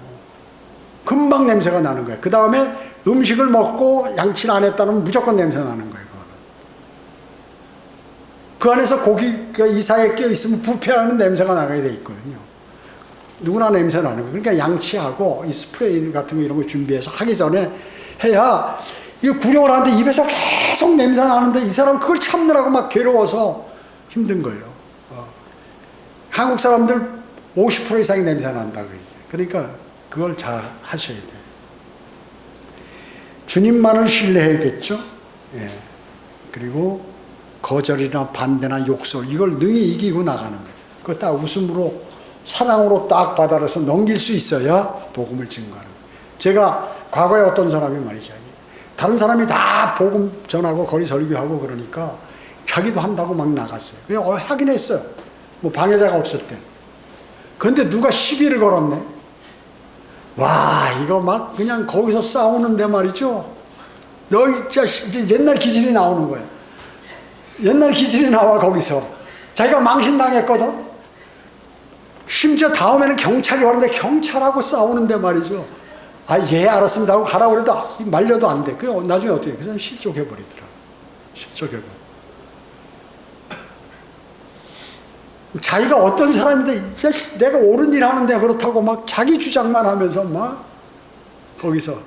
금방 냄새가 나는 거예요. 그 다음에 음식을 먹고 양치를 안 했다면 무조건 냄새 나는 거예요. 그거는. 그 안에서 고기가 이사에 껴있으면 부패하는 냄새가 나게 돼 있거든요. 누구나 냄새 나는 거예요. 그러니까 양치하고 이 스프레이 같은 거 이런 거 준비해서 하기 전에 해야 이 구령을 하는데 입에서 계속 냄새 나는데 이 사람 그걸 참느라고 막 괴로워서 힘든 거예요. 한국 사람들 50% 이상이 냄새 난다고 얘기해요. 그러니까 그걸 잘 하셔야 돼요. 주님만을 신뢰해야겠죠. 예. 그리고 거절이나 반대나 욕설 이걸 능히 이기고 나가는 거예요. 그거 딱 웃음으로 사랑으로 딱 받아서 넘길 수 있어야 복음을 증거하는 거예요. 제가 과거에 어떤 사람이 말이죠. 다른 사람이 다 복음 전하고 거리 설교하고 그러니까 자기도 한다고 막 나갔어요. 그냥 하긴 했어요. 뭐 방해자가 없을 때. 그런데 누가 시비를 걸었네. 와 이거 막 그냥 거기서 싸우는데 말이죠. 너 진짜 이제 옛날 기질이 나오는 거야. 옛날 기질이 나와 거기서. 자기가 망신당했거든. 심지어 다음에는 경찰이 오는데 경찰하고 싸우는데 말이죠. 예 알았습니다 하고 가라고 그래도 말려도 안 돼. 그 나중에 어떻게 해? 그냥 실족해버리더라. 실족해버려. 자기가 어떤 사람인데 내가 옳은 일 하는데 그렇다고 막 자기 주장만 하면서 막 거기서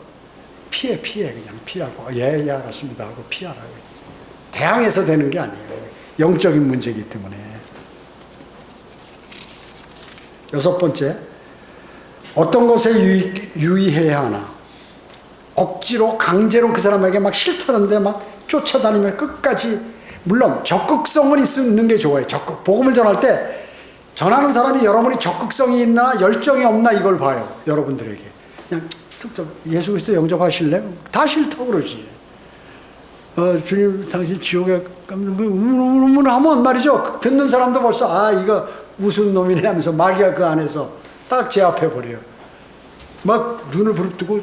피해 그냥 피하고 예 알았습니다 하고 피하라고 얘기죠. 대항해서 되는 게 아니에요. 영적인 문제이기 때문에. 여섯 번째, 어떤 것에 유의해야 하나. 억지로 강제로 그 사람에게 막 싫다는데 막 쫓아다니면 끝까지. 물론 적극성은 있는 게 좋아요. 복음을 전할 때 전하는 사람이 여러분이 적극성이 있나 열정이 없나 이걸 봐요. 여러분들에게 그냥 예수 그리스도 영접하실래요? 다 싫다고 그러지. 주님 당신 지옥에 하면 말이죠. 듣는 사람도 벌써 이거 무슨 놈이네 하면서 마귀가 그 안에서 딱 제압해 버려요. 막 눈을 부릅뜨고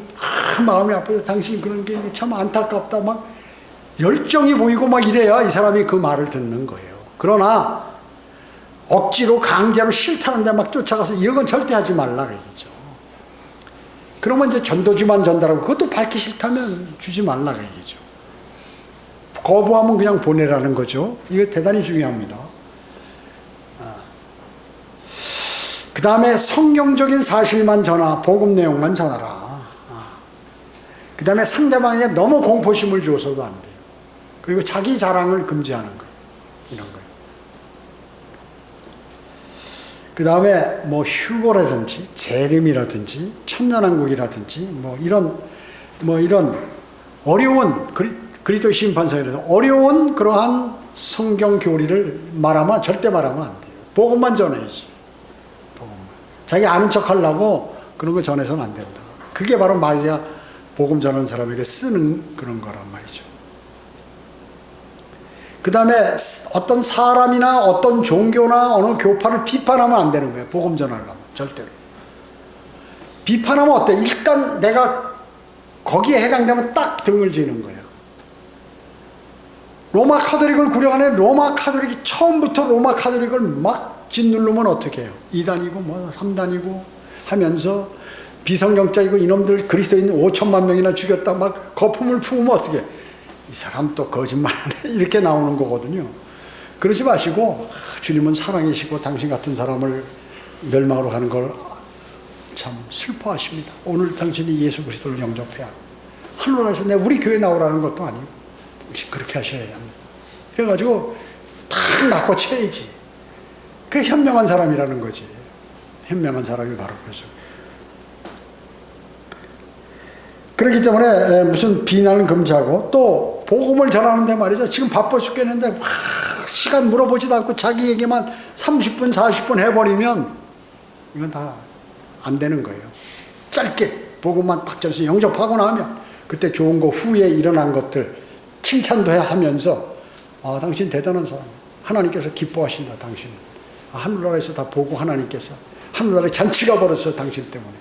마음이 아파서 당신 그런 게 참 안타깝다 막 열정이 보이고 막 이래야 이 사람이 그 말을 듣는 거예요. 그러나 억지로 강제로 싫다는데 막 쫓아가서 이런 건 절대 하지 말라 얘기죠. 그러면 이제 전도지만 전달하고 그것도 받기 싫다면 주지 말라 얘기죠. 거부하면 그냥 보내라는 거죠. 이게 대단히 중요합니다. 그 다음에 성경적인 사실만 전하, 복음 내용만 전하라. 그 다음에 상대방에게 너무 공포심을 줘서도 안 돼요. 그리고 자기 자랑을 금지하는 거예요. 이런 거예요. 그 다음에 뭐 휴거라든지 재림이라든지 천년왕국이라든지 뭐 이런 어려운 그리스도 심판서에서 어려운 그러한 성경 교리를 절대 말하면 안 돼요. 복음만 전해야지. 복음만. 자기 아는 척 하려고 그런 거 전해서는 안 된다. 그게 바로 마귀가 복음 전하는 사람에게 쓰는 그런 거란 말이죠. 그 다음에 어떤 사람이나 어떤 종교나 어느 교파를 비판하면 안 되는 거예요. 복음 전하려면 절대로. 비판하면 어때? 일단 내가 거기에 해당되면 딱 등을 지는 거예요. 로마 카톨릭을 구령하는 로마 카톨릭이 처음부터 로마 카톨릭을 막 짓누르면 어떻게 해요? 2단이고 뭐 3단이고 하면서 비성경적이고 이놈들 그리스도인 5천만 명이나 죽였다 막 거품을 품으면 어떻게 해요? 이 사람 또 거짓말하네 이렇게 나오는 거거든요. 그러지 마시고 주님은 사랑이시고 당신 같은 사람을 멸망으로 가는 걸 참 슬퍼하십니다. 오늘 당신이 예수 그리스도를 영접해야 하늘나라에서 내 우리 교회 나오라는 것도 아니고 그렇게 하셔야 합니다. 그래가지고 탁 낚고 쳐야지. 그게 현명한 사람이라는 거지. 현명한 사람이 바로 그래서. 그렇기 때문에 무슨 비난을 금지하고 또 복음을 전하는데 말이죠. 지금 바빠 죽겠는데 시간 물어보지도 않고 자기 얘기만 30분 40분 해버리면 이건 다 안 되는 거예요. 짧게 복음만 딱 전해서 영접하고 나면 그때 좋은 거 후에 일어난 것들 칭찬도 해야 하면서 당신 대단한 사람 하나님께서 기뻐하신다 당신은 하늘나라에서 다 보고 하나님께서 하늘나라에 잔치가 벌어졌어 당신 때문에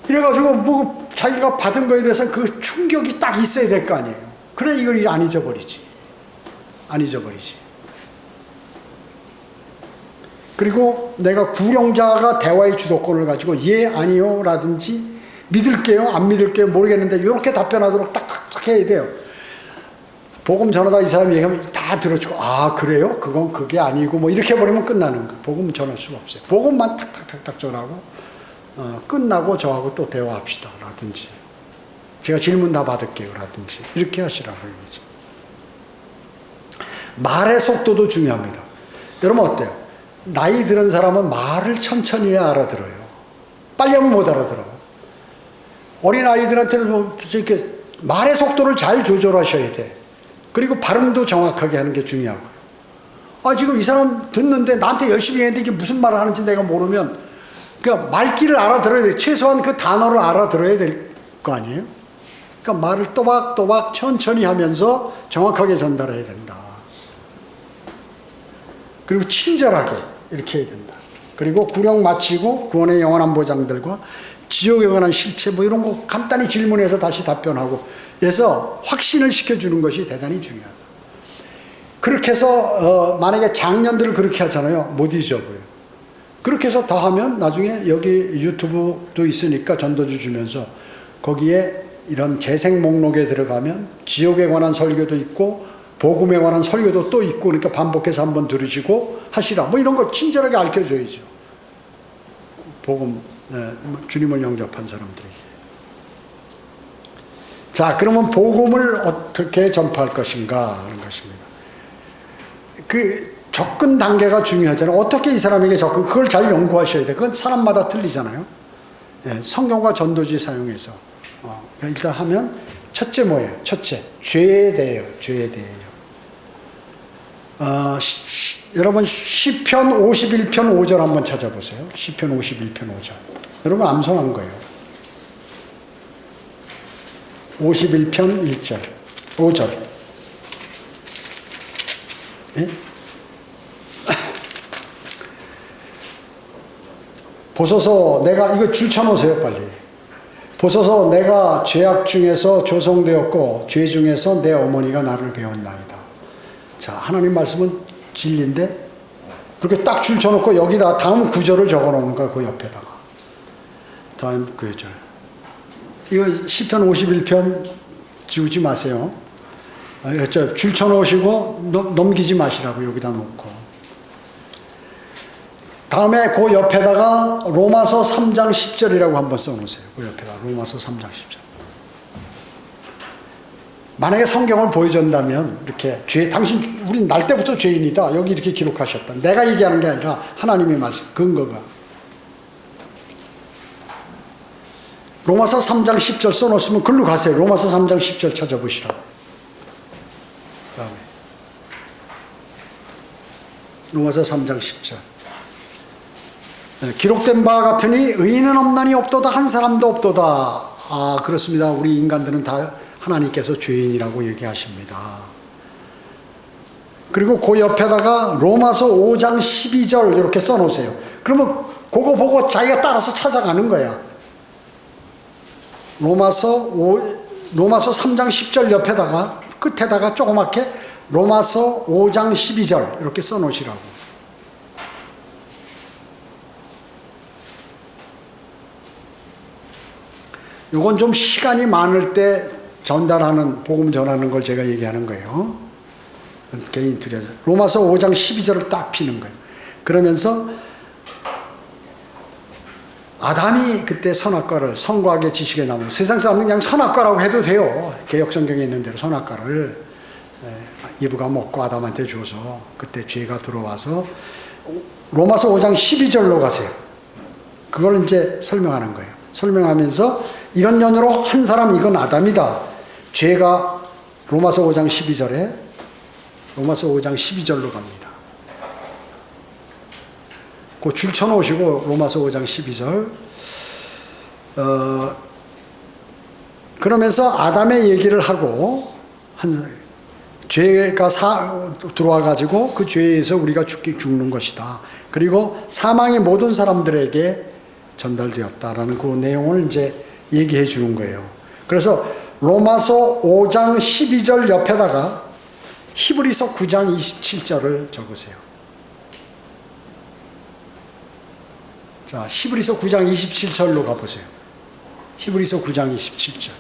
이래가지고 뭐 자기가 받은 거에 대해서 그 충격이 딱 있어야 될 거 아니에요. 그래 이걸 안 잊어버리지. 안 잊어버리지. 그리고 내가 구령자가 대화의 주도권을 가지고 예 아니요 라든지 믿을게요 안 믿을게요 모르겠는데 이렇게 답변하도록 딱딱딱 해야 돼요. 복음 전하다 이 사람이 얘기하면 다 들어주고 그래요? 그건 그게 아니고 뭐 이렇게 해버리면 끝나는 거예요. 복음 전할 수가 없어요. 복음만 탁탁탁탁 전하고 끝나고 저하고 또 대화합시다 라든지 제가 질문 다 받을게요 라든지 이렇게 하시라고 얘기죠. 말의 속도도 중요합니다. 여러분 어때요? 나이 들은 사람은 말을 천천히 해야 알아들어요. 빨리 하면 못 알아들어. 어린 아이들한테는 뭐 이렇게 말의 속도를 잘 조절하셔야 돼. 그리고 발음도 정확하게 하는 게 중요하고요. 지금 이 사람 듣는데 나한테 열심히 했는데 이게 무슨 말을 하는지 내가 모르면 그러니까 말귀를 알아들어야 돼. 최소한 그 단어를 알아들어야 될 거 아니에요? 그러니까 말을 또박또박 천천히 하면서 정확하게 전달해야 된다. 그리고 친절하게 이렇게 해야 된다. 그리고 구령 마치고 구원의 영원한 보장들과 지옥에 관한 실체 뭐 이런 거 간단히 질문해서 다시 답변하고 해서 확신을 시켜주는 것이 대단히 중요하다. 그렇게 해서 만약에 장년들을 그렇게 하잖아요. 못 잊어버려요. 그렇게 해서 다 하면 나중에 여기 유튜브도 있으니까 전도주 주면서 거기에 이런 재생 목록에 들어가면 지옥에 관한 설교도 있고 복음에 관한 설교도 또 있고 그러니까 반복해서 한번 들으시고 하시라 뭐 이런 걸 친절하게 알려줘야죠. 복음 주님을 영접한 사람들에게. 자 그러면 복음을 어떻게 전파할 것인가 하는 것입니다. 그 접근 단계가 중요하잖아요. 어떻게 이 사람에게 접근 그걸 잘 연구하셔야 돼요. 그건 사람마다 틀리잖아요. 성경과 전도지 사용해서 일단 하면 첫째 뭐예요? 첫째 죄에 대해요. 죄에 대해요. 여러분 시편 51편 5절 한번 찾아보세요. 시편 51편 5절. 여러분 암송한 거예요. 51편 1절. 5절. 예? 보소서 내가, 이거 줄 쳐놓으세요 빨리. 보소서 내가 죄악 중에서 조성되었고 죄 중에서 내 어머니가 나를 배웠나이다. 자, 하나님 말씀은 진리인데 그렇게 딱 줄 쳐놓고 여기다 다음 구절을 적어놓는 거야. 그 옆에다가 다음 구절. 이거 시편 51편 지우지 마세요. 줄 쳐놓으시고 넘기지 마시라고 여기다 놓고. 다음에 그 옆에다가 로마서 3장 10절이라고 한번 써놓으세요. 그 옆에다가 로마서 3장 10절. 만약에 성경을 보여준다면 이렇게 당신 우린 날 때부터 죄인이다. 여기 이렇게 기록하셨다. 내가 얘기하는 게 아니라 하나님의 말씀 근거가. 로마서 3장 10절 써놓으시면 글로 가세요. 로마서 3장 10절 찾아보시라고. 그다음에 로마서 3장 10절. 기록된 바와 같으니 의인은 없나니 없도다 한 사람도 없도다. 아, 그렇습니다. 우리 인간들은 다 하나님께서 죄인이라고 얘기하십니다. 그리고 그 옆에다가 로마서 5장 12절 이렇게 써놓으세요. 그러면 그거 보고 자기가 따라서 찾아가는 거야. 로마서 3장 10절 옆에다가 끝에다가 조그맣게 로마서 5장 12절 이렇게 써놓으시라고. 이건 좀 시간이 많을 때 전달하는, 복음 전하는 걸 제가 얘기하는 거예요. 개인 둘이. 로마서 5장 12절을 딱 피는 거예요. 그러면서 아담이 그때 선악과를, 선과학의 지식에 나무, 세상 사람은 그냥 선악과라고 해도 돼요. 개역성경에 있는 대로 선악과를 이브가 먹고 아담한테 줘서 그때 죄가 들어와서 로마서 5장 12절로 가세요. 그걸 이제 설명하는 거예요. 설명하면서 이런 년으로 한 사람, 이건 아담이다. 죄가 로마서 5장 12절에 로마서 5장 12절로 갑니다. 그 줄 쳐놓으시고 로마서 5장 12절. 그러면서 아담의 얘기를 하고 죄가 들어와가지고 그 죄에서 우리가 죽는 것이다. 그리고 사망이 모든 사람들에게 전달되었다라는 그 내용을 이제 얘기해 주는 거예요. 그래서 로마서 5장 12절 옆에다가 히브리서 9장 27절을 적으세요. 자, 히브리서 9장 27절로 가보세요. 히브리서 9장 27절.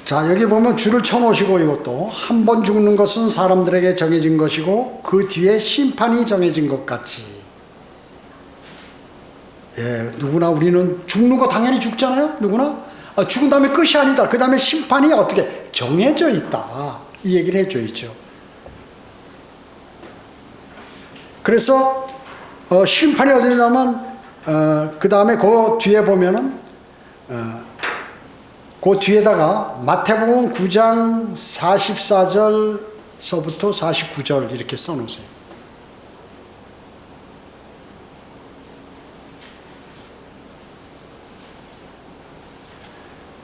자, 여기 보면 줄을 쳐놓으시고 이것도 한 번 죽는 것은 사람들에게 정해진 것이고 그 뒤에 심판이 정해진 것 같이. 예, 누구나 우리는 죽는 거 당연히 죽잖아요. 누구나. 죽은 다음에 끝이 아니다. 그 다음에 심판이 어떻게 정해져 있다. 이 얘기를 해줘 있죠. 그래서 심판이 어디냐면 그 다음에 그 뒤에 보면은 그 뒤에다가 마태복음 9장 44절서부터 49절 이렇게 써놓으세요.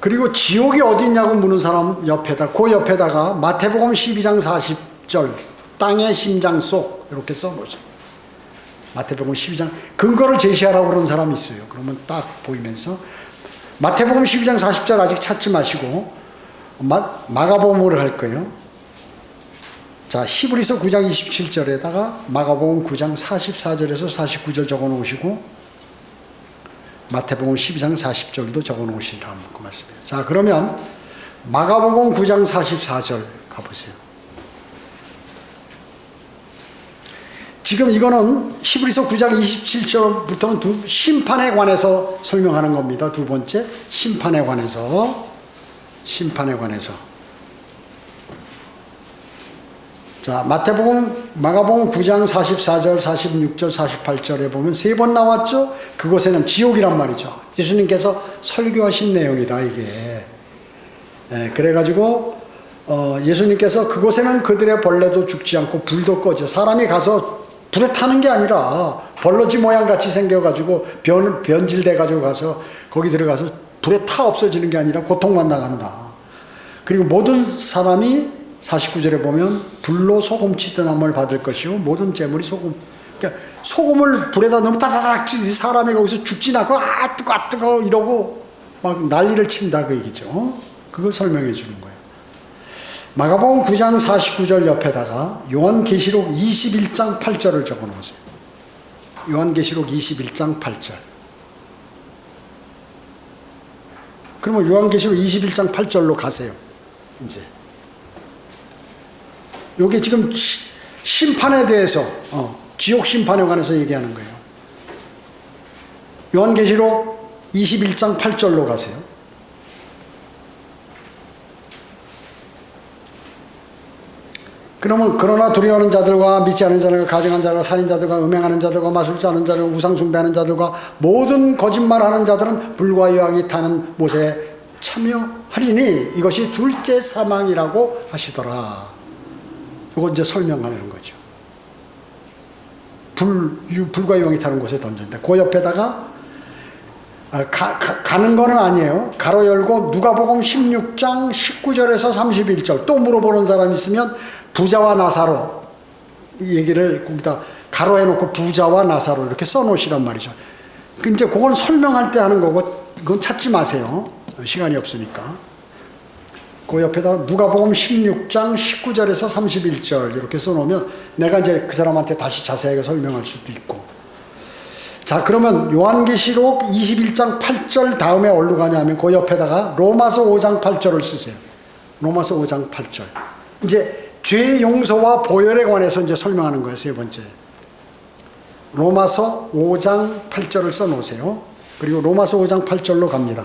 그리고 지옥이 어디 있냐고 묻는 사람 옆에다, 그 옆에다가 마태복음 12장 40절 땅의 심장 속 이렇게 써놓으세요. 마태복음 12장 근거를 제시하라고 그러는 사람이 있어요. 그러면 딱 보이면서 마태복음 12장 40절 아직 찾지 마시고 마가복음으로 할 거예요. 자, 히브리서 9장 27절에다가 마가복음 9장 44절에서 49절 적어 놓으시고 마태복음 12장 40절도 적어 놓으시라고 그 말씀이에요. 자, 그러면 마가복음 9장 44절 가보세요. 지금 이거는 히브리서 9장 27절부터는 심판에 관해서 설명하는 겁니다. 두 번째, 심판에 관해서. 자, 마가복음 9장 44절, 46절, 48절에 보면 세 번 나왔죠? 그곳에는 지옥이란 말이죠. 예수님께서 설교하신 내용이다, 이게. 그래가지고, 예수님께서 그곳에는 그들의 벌레도 죽지 않고 불도 꺼져. 사람이 가서 불에 타는 게 아니라 벌러지 모양 같이 생겨가지고 변질돼가지고 가서 거기 들어가서 불에 타 없어지는 게 아니라 고통만 나간다. 그리고 모든 사람이 49절에 보면 불로 소금 치드남을 받을 것이요 모든 재물이 소금. 그러니까 소금을 불에다 넣으면 따다닥 사람이 거기서 죽진 않고 아 뜨거 이러고 막 난리를 친다 그 얘기죠. 그걸 설명해 주는 거예요. 마가복음 9장 49절 옆에다가 요한계시록 21장 8절을 적어 놓으세요. 요한계시록 21장 8절. 그러면 요한계시록 21장 8절로 가세요. 이제 요게 지금 심판에 대해서 지옥 심판에 관해서 얘기하는 거예요. 요한계시록 21장 8절로 가세요. 그러면 그러나 두려워하는 자들과 믿지 않은 자들과 가증한 자들과 살인자들과 음행하는 자들과 마술자 하는 자들과 우상 숭배하는 자들과 모든 거짓말하는 자들은 불과 유황이 타는 못에 참여하리니 이것이 둘째 사망이라고 하시더라. 이거 이제 설명하는 거죠. 불과 유황이 타는 곳에 던진다. 그 옆에다가 가는 거는 아니에요. 가로 열고 누가복음 16장 19절에서 31절 또 물어보는 사람 있으면 부자와 나사로 이 얘기를 거기다 가로 해놓고 부자와 나사로 이렇게 써놓으시란 말이죠. 이제 그건 설명할 때 하는 거고 그건 찾지 마세요. 시간이 없으니까. 그 옆에다 누가복음 16장 19절에서 31절 이렇게 써놓으면 내가 이제 그 사람한테 다시 자세하게 설명할 수도 있고. 자, 그러면 요한계시록 21장 8절 다음에 어디로 가냐면 그 옆에다가 로마서 5장 8절을 쓰세요. 로마서 5장 8절. 이제 죄 용서와 보혈에 관해서 이제 설명하는 거예요. 세 번째. 로마서 5장 8절을 써놓으세요. 그리고 로마서 5장 8절로 갑니다.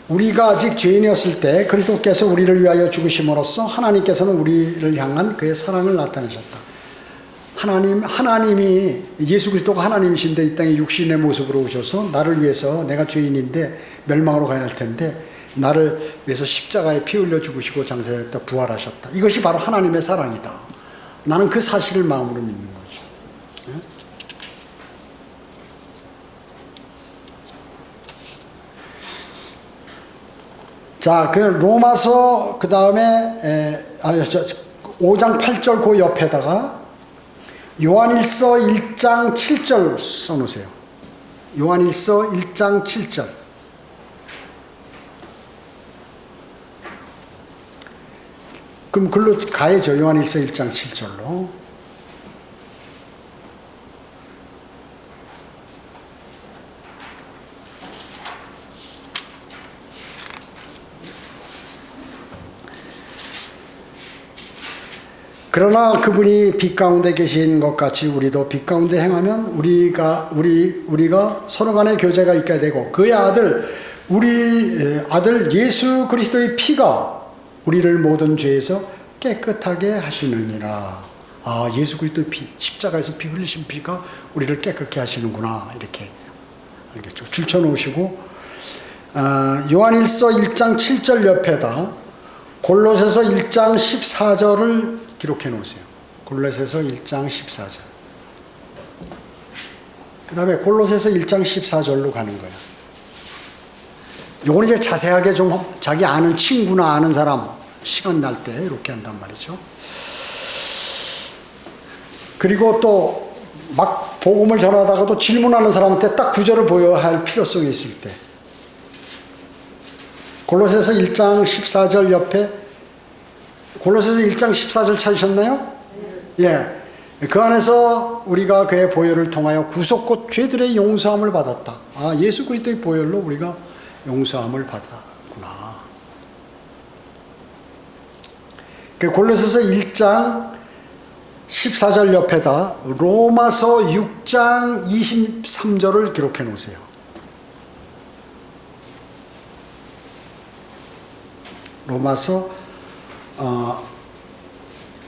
우리가 아직 죄인이었을 때 그리스도께서 우리를 위하여 죽으심으로써 하나님께서는 우리를 향한 그의 사랑을 나타내셨다. 하나님이 예수 그리스도가 하나님이신데 이 땅에 육신의 모습으로 오셔서 나를 위해서 내가 죄인인데 멸망으로 가야 할 텐데 나를 위해서 십자가에 피 흘려 죽으시고 장사했다 부활하셨다. 이것이 바로 하나님의 사랑이다. 나는 그 사실을 마음으로 믿는 거죠. 자, 그 로마서 그 다음에 5장 8절 그 옆에다가 요한일서 1장 7절 써놓으세요. 요한일서 1장 7절. 그럼 글로 가야죠. 요한일서 1장 7절로. 그러나 그분이 빛 가운데 계신 것 같이 우리도 빛 가운데 행하면 우리가 서로 간에 교제가 있게 되고 그의 우리 아들 예수 그리스도의 피가 우리를 모든 죄에서 깨끗하게 하시느니라. 아, 예수 그리스도의 피, 십자가에서 피 흘리신 피가 우리를 깨끗게 하시는구나. 이렇게 알겠죠. 줄쳐놓으시고 요한일서 1장 7절 옆에다 골로새서 1장 14절을 기록해 놓으세요. 골로새서 1장 14절. 그 다음에 골로새서 1장 14절로 가는 거예요. 요건 이제 자세하게 좀 자기 아는 친구나 아는 사람 시간 날 때 이렇게 한단 말이죠. 그리고 또 막 복음을 전하다가도 질문하는 사람한테 딱 구절을 보여야 할 필요성이 있을 때 골로새서 1장 14절 옆에 골로새서 1장 14절 찾으셨나요? 예. 그 안에서 우리가 그의 보혈을 통하여 구속 곧 죄들의 용서함을 받았다. 아, 예수 그리스도의 보혈로 우리가 용서함을 받았구나. 그 골로새서 1장 14절 옆에다 로마서 6장 23절을 기록해 놓으세요. 로마서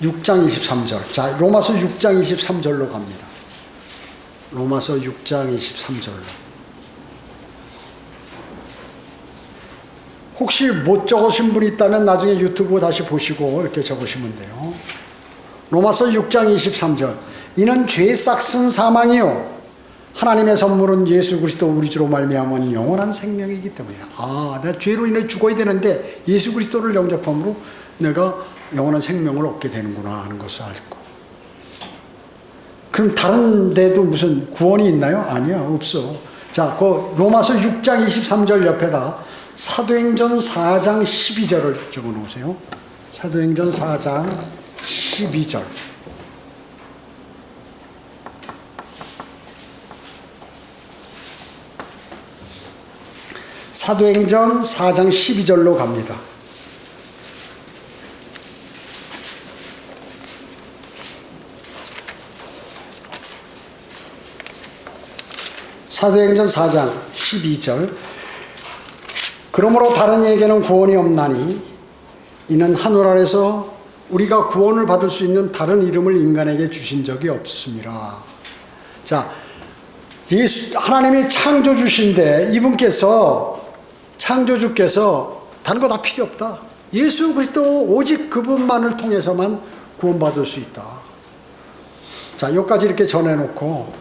6장 23절. 자, 로마서 6장 23절로 갑니다. 로마서 6장 23절. 혹시 못 적으신 분이 있다면 나중에 유튜브 다시 보시고 이렇게 적으시면 돼요. 로마서 6장 23절. 이는 죄 싹슨 사망이요 하나님의 선물은 예수 그리스도 우리 주로 말미암은 영원한 생명이기 때문이라. 내가 죄로 인해 죽어야 되는데 예수 그리스도를 영접함으로 내가 영원한 생명을 얻게 되는구나 하는 것을 알고. 그럼 다른 데도 무슨 구원이 있나요? 아니야, 없어. 자, 그 로마서 6장 23절 옆에다 사도행전 4장 12절을 적어 놓으세요. 사도행전 4장 12절. 사도행전 4장 12절로 갑니다. 사도행전 4장 12절. 그러므로 다른 이에게는 구원이 없나니 이는 하늘 아래서 우리가 구원을 받을 수 있는 다른 이름을 인간에게 주신 적이 없습니다. 자, 하나님이 창조주신데 창조주께서 다른 거 다 필요 없다. 예수 그리스도 오직 그분만을 통해서만 구원받을 수 있다. 자, 여기까지 이렇게 전해놓고,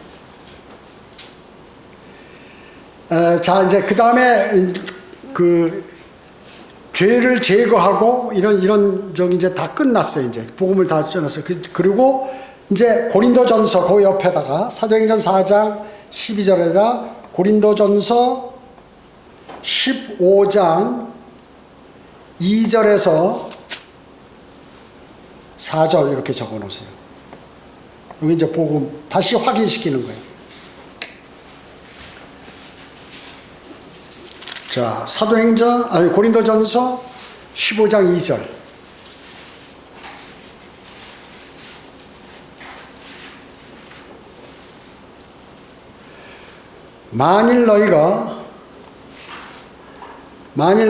자, 이제 그 다음에 죄를 제거하고 이런 적이 이제 다 끝났어요. 이제 복음을 다 전했어요. 그리고 이제 고린도전서 그 옆에다가 사도행전 4장 12절에다 고린도전서 15장 2절에서 4절 이렇게 적어 놓으세요. 여기 이제 복음 다시 확인시키는 거예요. 자, 고린도전서 15장 2절. 만일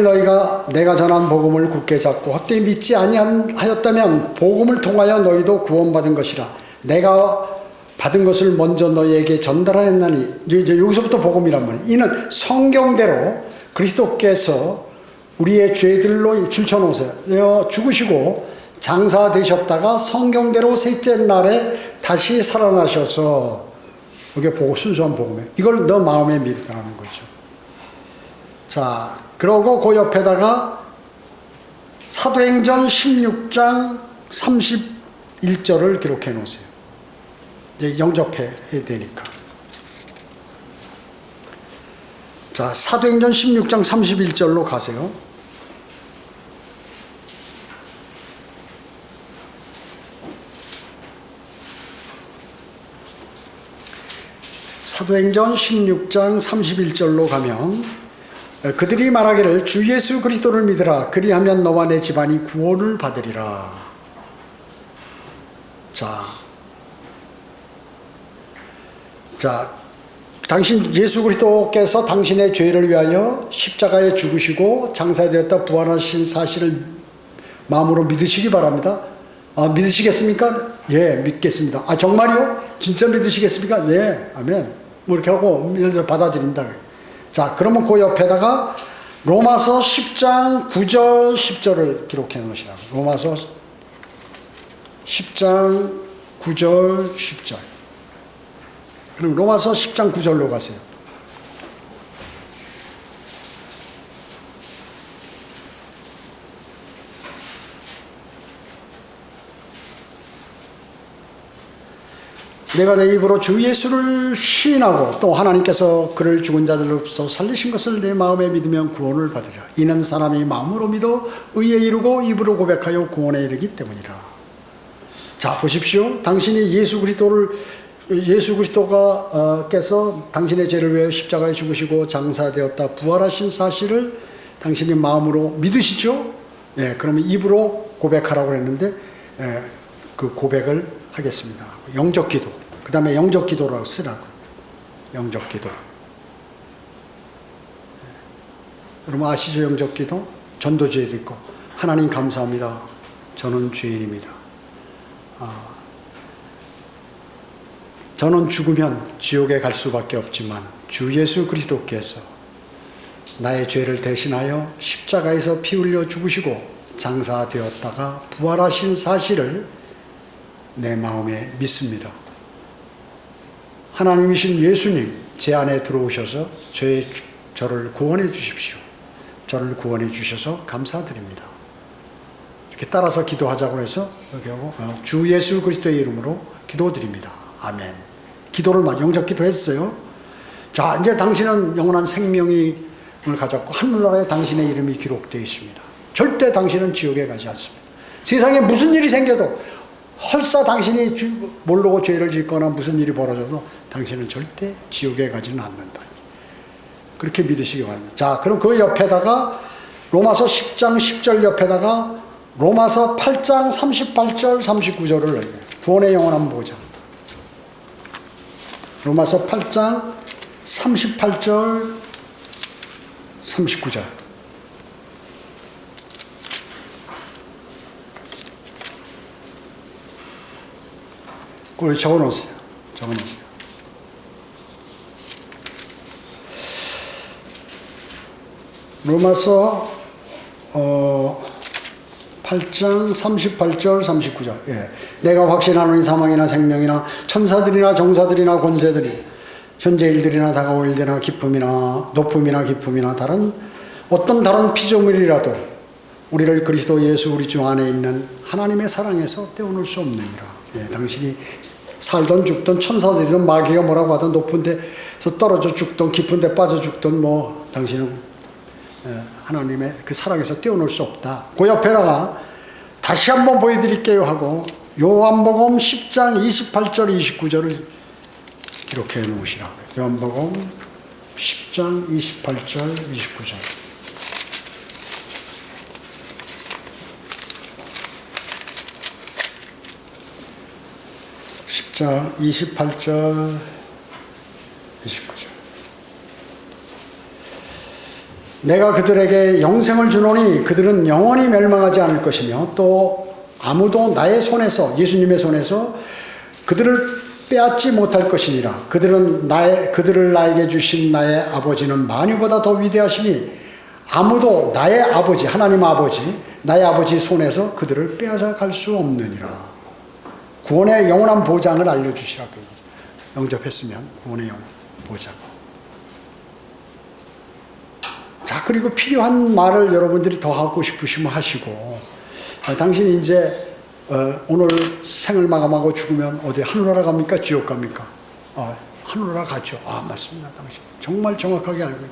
너희가 내가 전한 복음을 굳게 잡고 헛되이 믿지 아니하였다면 복음을 통하여 너희도 구원받은 것이라. 내가 받은 것을 먼저 너희에게 전달하였나니. 이제 여기서부터 복음이란 말이에요. 이는 성경대로 그리스도께서 우리의 죄들로 줄쳐놓으세요. 죽으시고 장사되셨다가 성경대로 셋째 날에 다시 살아나셔서, 이게 순수한 복음이에요. 이걸 너 마음에 믿으라는 거죠. 자, 그러고 그 옆에다가 사도행전 16장 31절을 기록해 놓으세요. 이제 영접해야 되니까. 자, 사도행전 16장 31절로 가세요. 사도행전 16장 31절로 가면, 그들이 말하기를 주 예수 그리스도를 믿으라. 그리하면 너와 내 집안이 구원을 받으리라. 자, 당신 예수 그리스도께서 당신의 죄를 위하여 십자가에 죽으시고 장사되었다 부활하신 사실을 마음으로 믿으시기 바랍니다. 믿으시겠습니까? 예, 믿겠습니다. 정말요? 진짜 믿으시겠습니까? 네, 아멘. 뭐 이렇게 하고 받아들인다. 자, 그러면 그 옆에다가 로마서 10장 9절 10절을 기록해 놓으시라고. 로마서 10장 9절 10절. 그럼 로마서 10장 9절로 가세요. 내가 내 입으로 주 예수를 시인하고 또 하나님께서 그를 죽은 자들로부터 살리신 것을 내 마음에 믿으면 구원을 받으리라. 이는 사람이 마음으로 믿어 의에 이르고 입으로 고백하여 구원에 이르기 때문이라. 자, 보십시오. 당신이 예수 그리스도께서 당신의 죄를 위해 십자가에 죽으시고 장사되었다 부활하신 사실을 당신이 마음으로 믿으시죠? 예, 그러면 입으로 고백하라고 했는데, 그 고백을 하겠습니다. 영적 기도. 그 다음에 영적 기도라고 쓰라고. 영적 기도. 여러분 아시죠? 영적 기도? 전도지에도 있고. 하나님 감사합니다. 저는 죄인입니다. 저는 죽으면 지옥에 갈 수밖에 없지만 주 예수 그리스도께서 나의 죄를 대신하여 십자가에서 피 흘려 죽으시고 장사되었다가 부활하신 사실을 내 마음에 믿습니다. 하나님이신 예수님, 제 안에 들어오셔서 저를 구원해 주십시오. 저를 구원해 주셔서 감사드립니다. 이렇게 따라서 기도하자고 해서 주 예수 그리스도의 이름으로 기도드립니다. 아멘. 기도를 영접 기도했어요. 자, 이제 당신은 영원한 생명을 가졌고 하늘나라에 당신의 이름이 기록되어 있습니다. 절대 당신은 지옥에 가지 않습니다. 세상에 무슨 일이 생겨도 헐사 당신이 모르고 죄를 짓거나 무슨 일이 벌어져도 당신은 절대 지옥에 가지는 않는다. 그렇게 믿으시기 바랍니다. 자, 그럼 그 옆에다가 로마서 10장 10절 옆에다가 로마서 8장 38절 39절을 넣어요. 구원의 영원한 보장. 로마서 8장 38절 39절. 그걸 적어놓으세요. 적어놓으세요. 로마서 8장 38절 39절. 예. 내가 확신하노니 사망이나 생명이나 천사들이나 정사들이나 권세들이 현재 일들이나 다가올 일들이나 기쁨이나 높음이나 기쁨이나 어떤 다른 피조물이라도 우리를 그리스도 예수 우리 주 안에 있는 하나님의 사랑에서 떼어놓을 수 없느니라. 예, 당신이 살던 죽던 천사들이든 마귀가 뭐라고 하든 높은 데서 떨어져 죽던 깊은 데 빠져 죽던 당신은 하나님의 그 사랑에서 떼어놓을 수 없다. 그 옆에다가 다시 한번 보여드릴게요 하고 요한복음 10장 28절 29절을 기록해 놓으시라고요. 요한복음 10장 28절 29절. 자, 28절 29절. 내가 그들에게 영생을 주노니 그들은 영원히 멸망하지 않을 것이며 또 아무도 나의 손에서 예수님의 손에서 그들을 빼앗지 못할 것이니라. 그들을 나에게 주신 나의 아버지는 만유보다 더 위대하시니 아무도 나의 아버지 하나님 아버지 나의 아버지 손에서 그들을 빼앗아 갈 수 없느니라. 구원의 영원한 보장을 알려주시라고 영접했으면 구원의 영원한 보장. 자, 그리고 필요한 말을 여러분들이 더 하고 싶으시면 하시고, 당신이 이제 오늘 생을 마감하고 죽으면 어디 하늘나라 갑니까? 지옥 갑니까? 하늘나라 가죠. 맞습니다. 당신 정말 정확하게 알고 있는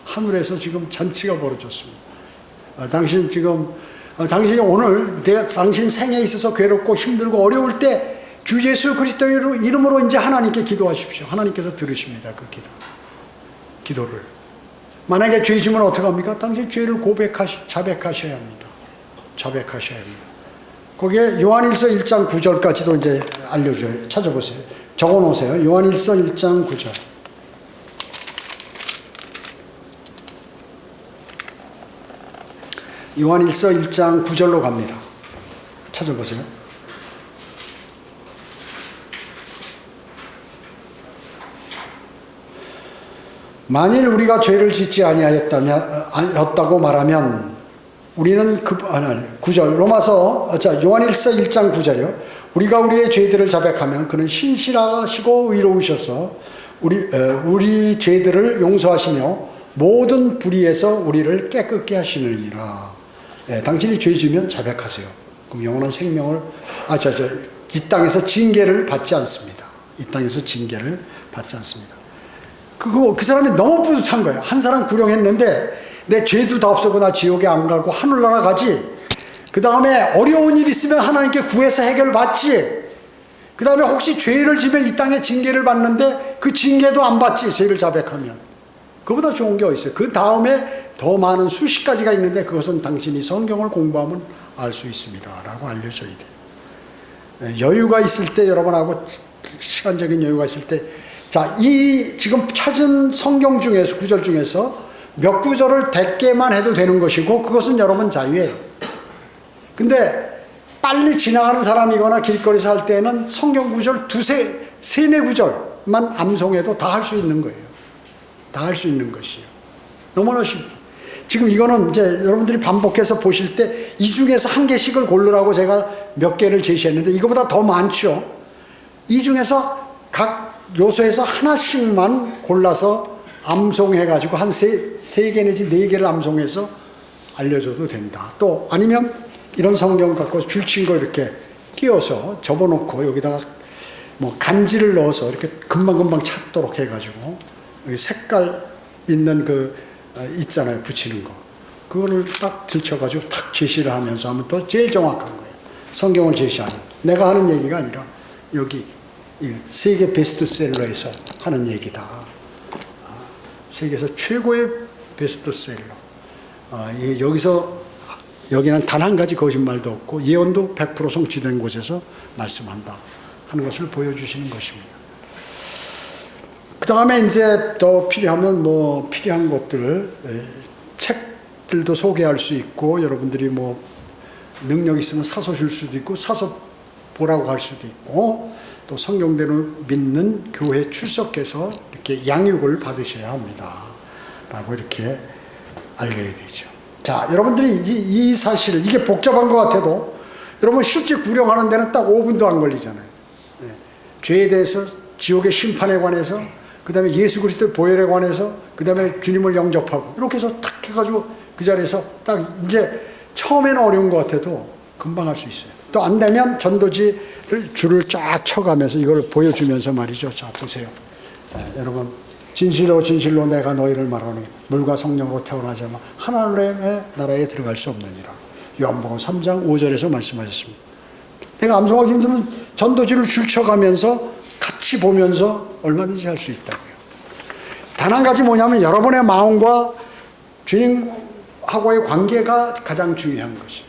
하늘에서 지금 잔치가 벌어졌습니다. 당신이 오늘 당신 생에 있어서 괴롭고 힘들고 어려울 때 주 예수 그리스도의 이름으로 이제 하나님께 기도하십시오. 하나님께서 들으십니다. 그 기도를. 만약에 죄 지면 어떡합니까? 당신 죄를 자백하셔야 합니다. 자백하셔야 합니다. 거기에 요한일서 1장 9절까지도 이제 알려줘요. 찾아보세요. 적어 놓으세요. 요한일서 1장 9절. 요한일서 1장 9절로 갑니다. 찾아보세요. 만일 우리가 죄를 짓지 아니하였다고 말하면 우리는 9절 요한일서 1장 9절이요. 우리가 우리의 죄들을 자백하면 그는 신실하시고 의로우셔서 우리 죄들을 용서하시며 모든 불의에서 우리를 깨끗게 하시느니라. 당신이 죄 지으면 자백하세요. 그럼 영원한 생명을 이 땅에서 징계를 받지 않습니다. 이 땅에서 징계를 받지 않습니다. 그 사람이 너무 뿌듯한 거예요. 한 사람 구령했는데 내 죄도 다 없어고 나 지옥에 안 가고 하늘나라 가지. 그 다음에 어려운 일 있으면 하나님께 구해서 해결받지. 그 다음에 혹시 죄를 지면 이 땅에 징계를 받는데 그 징계도 안 받지. 죄를 자백하면. 그보다 좋은 게 어디 있어요. 그 다음에 더 많은 수십 가지가 있는데 그것은 당신이 성경을 공부하면 알 수 있습니다 라고 알려줘야 돼요. 여유가 있을 때 여러분하고 시간적인 여유가 있을 때 이 지금 찾은 성경 중에서 구절 중에서 몇 구절을 대개만 해도 되는 것이고 그것은 여러분 자유예요. 근데 빨리 지나가는 사람이거나 길거리에서 할 때는 성경 구절 세네 구절만 암송해도 다 할 수 있는 거예요. 다 할 수 있는 것이에요. 너무나 쉽죠. 지금 이거는 이제 여러분들이 반복해서 보실 때 이 중에서 한 개씩을 고르라고 제가 몇 개를 제시했는데 이거보다 더 많죠. 이 중에서 각 요소에서 하나씩만 골라서 암송해가지고 한 세 개 내지 네 개를 암송해서 알려줘도 된다. 또 아니면 이런 성경 갖고 줄친 거 이렇게 끼워서 접어놓고 여기다가 뭐 간지를 넣어서 이렇게 금방금방 찾도록 해가지고 여기 색깔 있는 그 있잖아요. 붙이는 거. 그거를 딱 들춰가지고 탁 제시를 하면서 하면 또 제일 정확한 거예요. 성경을 제시하는. 내가 하는 얘기가 아니라 여기 세계 베스트셀러에서 하는 얘기다. 세계에서 최고의 베스트셀러. 여기는 단 한 가지 거짓말도 없고 예언도 100% 성취된 곳에서 말씀한다 하는 것을 보여주시는 것입니다. 그 다음에 이제 더 필요하면 뭐 필요한 것들 책들도 소개할 수 있고 여러분들이 뭐 능력 있으면 사서 줄 수도 있고 사서 보라고 할 수도 있고 또 성경대로 믿는 교회 출석해서 이렇게 양육을 받으셔야 합니다. 라고 이렇게 알려야 되죠. 자, 여러분들이 이 사실을 이게 복잡한 것 같아도 여러분 실제 구령하는 데는 딱 5분도 안 걸리잖아요. 죄에 대해서 지옥의 심판에 관해서 그 다음에 예수 그리스도의 보혈에 관해서 그 다음에 주님을 영접하고 이렇게 해서 탁 해가지고 그 자리에서 딱 이제 처음에는 어려운 것 같아도 금방 할 수 있어요. 또 안 되면 전도지를 줄을 쫙 쳐가면서 이걸 보여주면서 말이죠. 자, 보세요. 여러분 진실로 진실로 내가 너희를 말하노니 물과 성령으로 태어나자마 하나님의 나라에 들어갈 수 없느니라. 요한복음 3장 5절에서 말씀하셨습니다. 내가 암송하기 힘들면 전도지를 줄쳐가면서 같이 보면서 얼마든지 할 수 있다고요. 단 한 가지 뭐냐면 여러분의 마음과 주님하고의 관계가 가장 중요한 것이에요.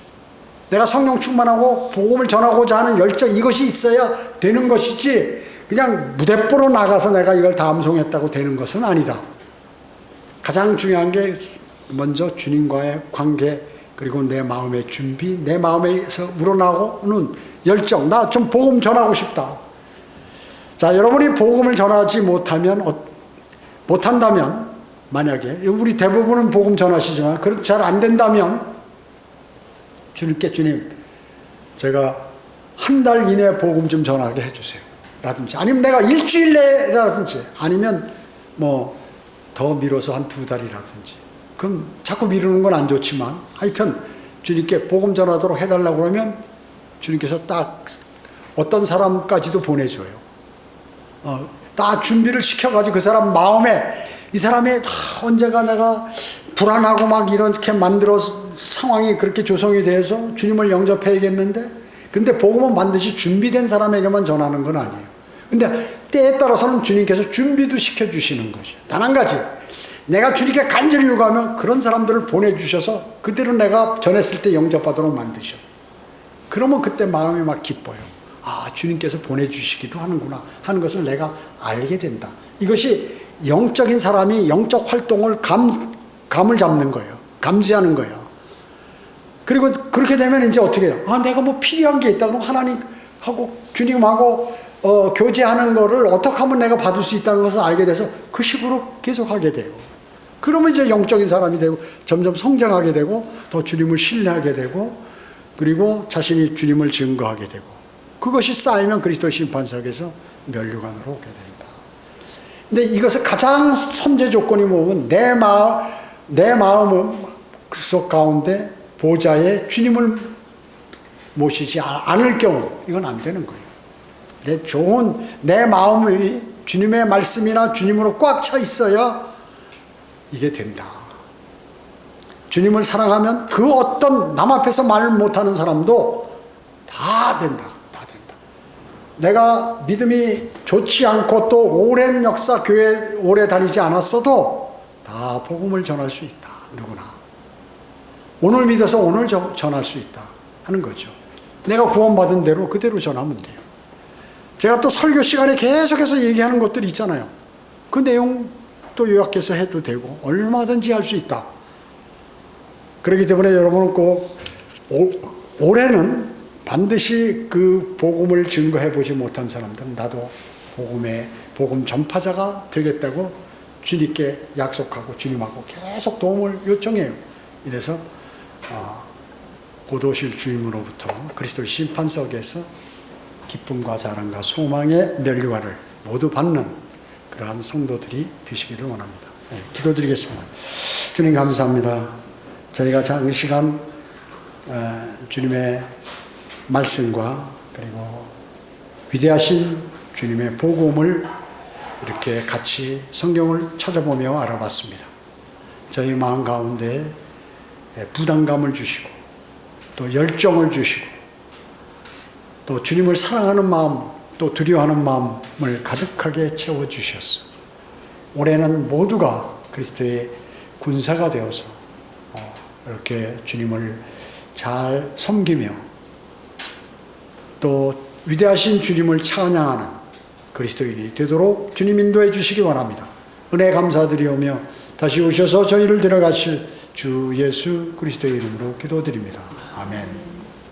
내가 성령 충만하고 복음을 전하고자 하는 열정 이것이 있어야 되는 것이지 그냥 무대뽀로 나가서 내가 이걸 다 암송했다고 되는 것은 아니다. 가장 중요한 게 먼저 주님과의 관계 그리고 내 마음의 준비 내 마음에서 우러나오는 열정 나 좀 복음 전하고 싶다. 자, 여러분이 복음을 전하지 못한다면 만약에 우리 대부분은 복음 전하시지만 그렇게 잘 안 된다면 주님께 주님 제가 한 달 이내에 복음 좀 전하게 해주세요 라든지 아니면 내가 일주일 내라든지 아니면 뭐 더 미뤄서 한 2달이라든지 그럼 자꾸 미루는 건 안 좋지만 하여튼 주님께 복음 전하도록 해달라고 그러면 주님께서 딱 어떤 사람까지도 보내줘요. 다 준비를 시켜가지고 그 사람 마음에 이 사람이 언제가 내가 불안하고 막 이렇게 만들어서 상황이 그렇게 조성이 돼서 주님을 영접해야겠는데 근데 복음은 반드시 준비된 사람에게만 전하는 건 아니에요. 근데 때에 따라서는 주님께서 준비도 시켜주시는 것이에요. 단 한 가지 내가 주님께 간절히 요구하면 그런 사람들을 보내주셔서 그대로 내가 전했을 때 영접하도록 만드셔. 그러면 그때 마음이 막 기뻐요. 아, 주님께서 보내주시기도 하는구나 하는 것을 내가 알게 된다. 이것이 영적인 사람이 영적 활동을 감을 잡는 거예요. 감지하는 거예요. 그리고 그렇게 되면 이제 어떻게 해요? 아, 내가 뭐 필요한 게 있다. 그럼 하나님하고 주님하고 교제하는 거를 어떻게 하면 내가 받을 수 있다는 것을 알게 돼서 그 식으로 계속 하게 돼요. 그러면 이제 영적인 사람이 되고 점점 성장하게 되고 더 주님을 신뢰하게 되고 그리고 자신이 주님을 증거하게 되고 그것이 쌓이면 그리스도 심판석에서 면류관으로 오게 된다. 근데 이것을 가장 선제 조건이 뭐냐면 내 마음 속 가운데 보좌에 주님을 모시지 않을 경우 이건 안 되는 거예요. 내 마음이 주님의 말씀이나 주님으로 꽉 차 있어야 이게 된다. 주님을 사랑하면 그 어떤 남 앞에서 말 못하는 사람도 다 된다. 다 된다. 내가 믿음이 좋지 않고 또 오랜 역사 교회 오래 다니지 않았어도 다 복음을 전할 수 있다. 누구나. 오늘 믿어서 오늘 전할 수 있다 하는 거죠. 내가 구원받은 대로 그대로 전하면 돼요. 제가 또 설교 시간에 계속해서 얘기하는 것들이 있잖아요. 그 내용 또 요약해서 해도 되고 얼마든지 할 수 있다. 그렇기 때문에 여러분은 꼭 올해는 반드시 그 복음을 증거해 보지 못한 사람들은 나도 복음 전파자가 되겠다고 주님께 약속하고 주님하고 계속 도움을 요청해요. 이래서 곧 오실 주님으로부터 그리스도의 심판석에서 기쁨과 자랑과 소망의 면류관을 모두 받는 그러한 성도들이 되시기를 원합니다. 네, 기도드리겠습니다. 주님 감사합니다. 저희가 장시간 주님의 말씀과 그리고 위대하신 주님의 복음을 이렇게 같이 성경을 찾아보며 알아봤습니다. 저희 마음 가운데 부담감을 주시고 또 열정을 주시고 또 주님을 사랑하는 마음 또 두려워하는 마음을 가득하게 채워주셨어. 올해는 모두가 그리스도의 군사가 되어서 이렇게 주님을 잘 섬기며 또 위대하신 주님을 찬양하는 그리스도인이 되도록 주님 인도해 주시기 원합니다. 은혜 감사드리오며 다시 오셔서 저희를 데려가실 주 예수 그리스도의 이름으로 기도드립니다. 아멘.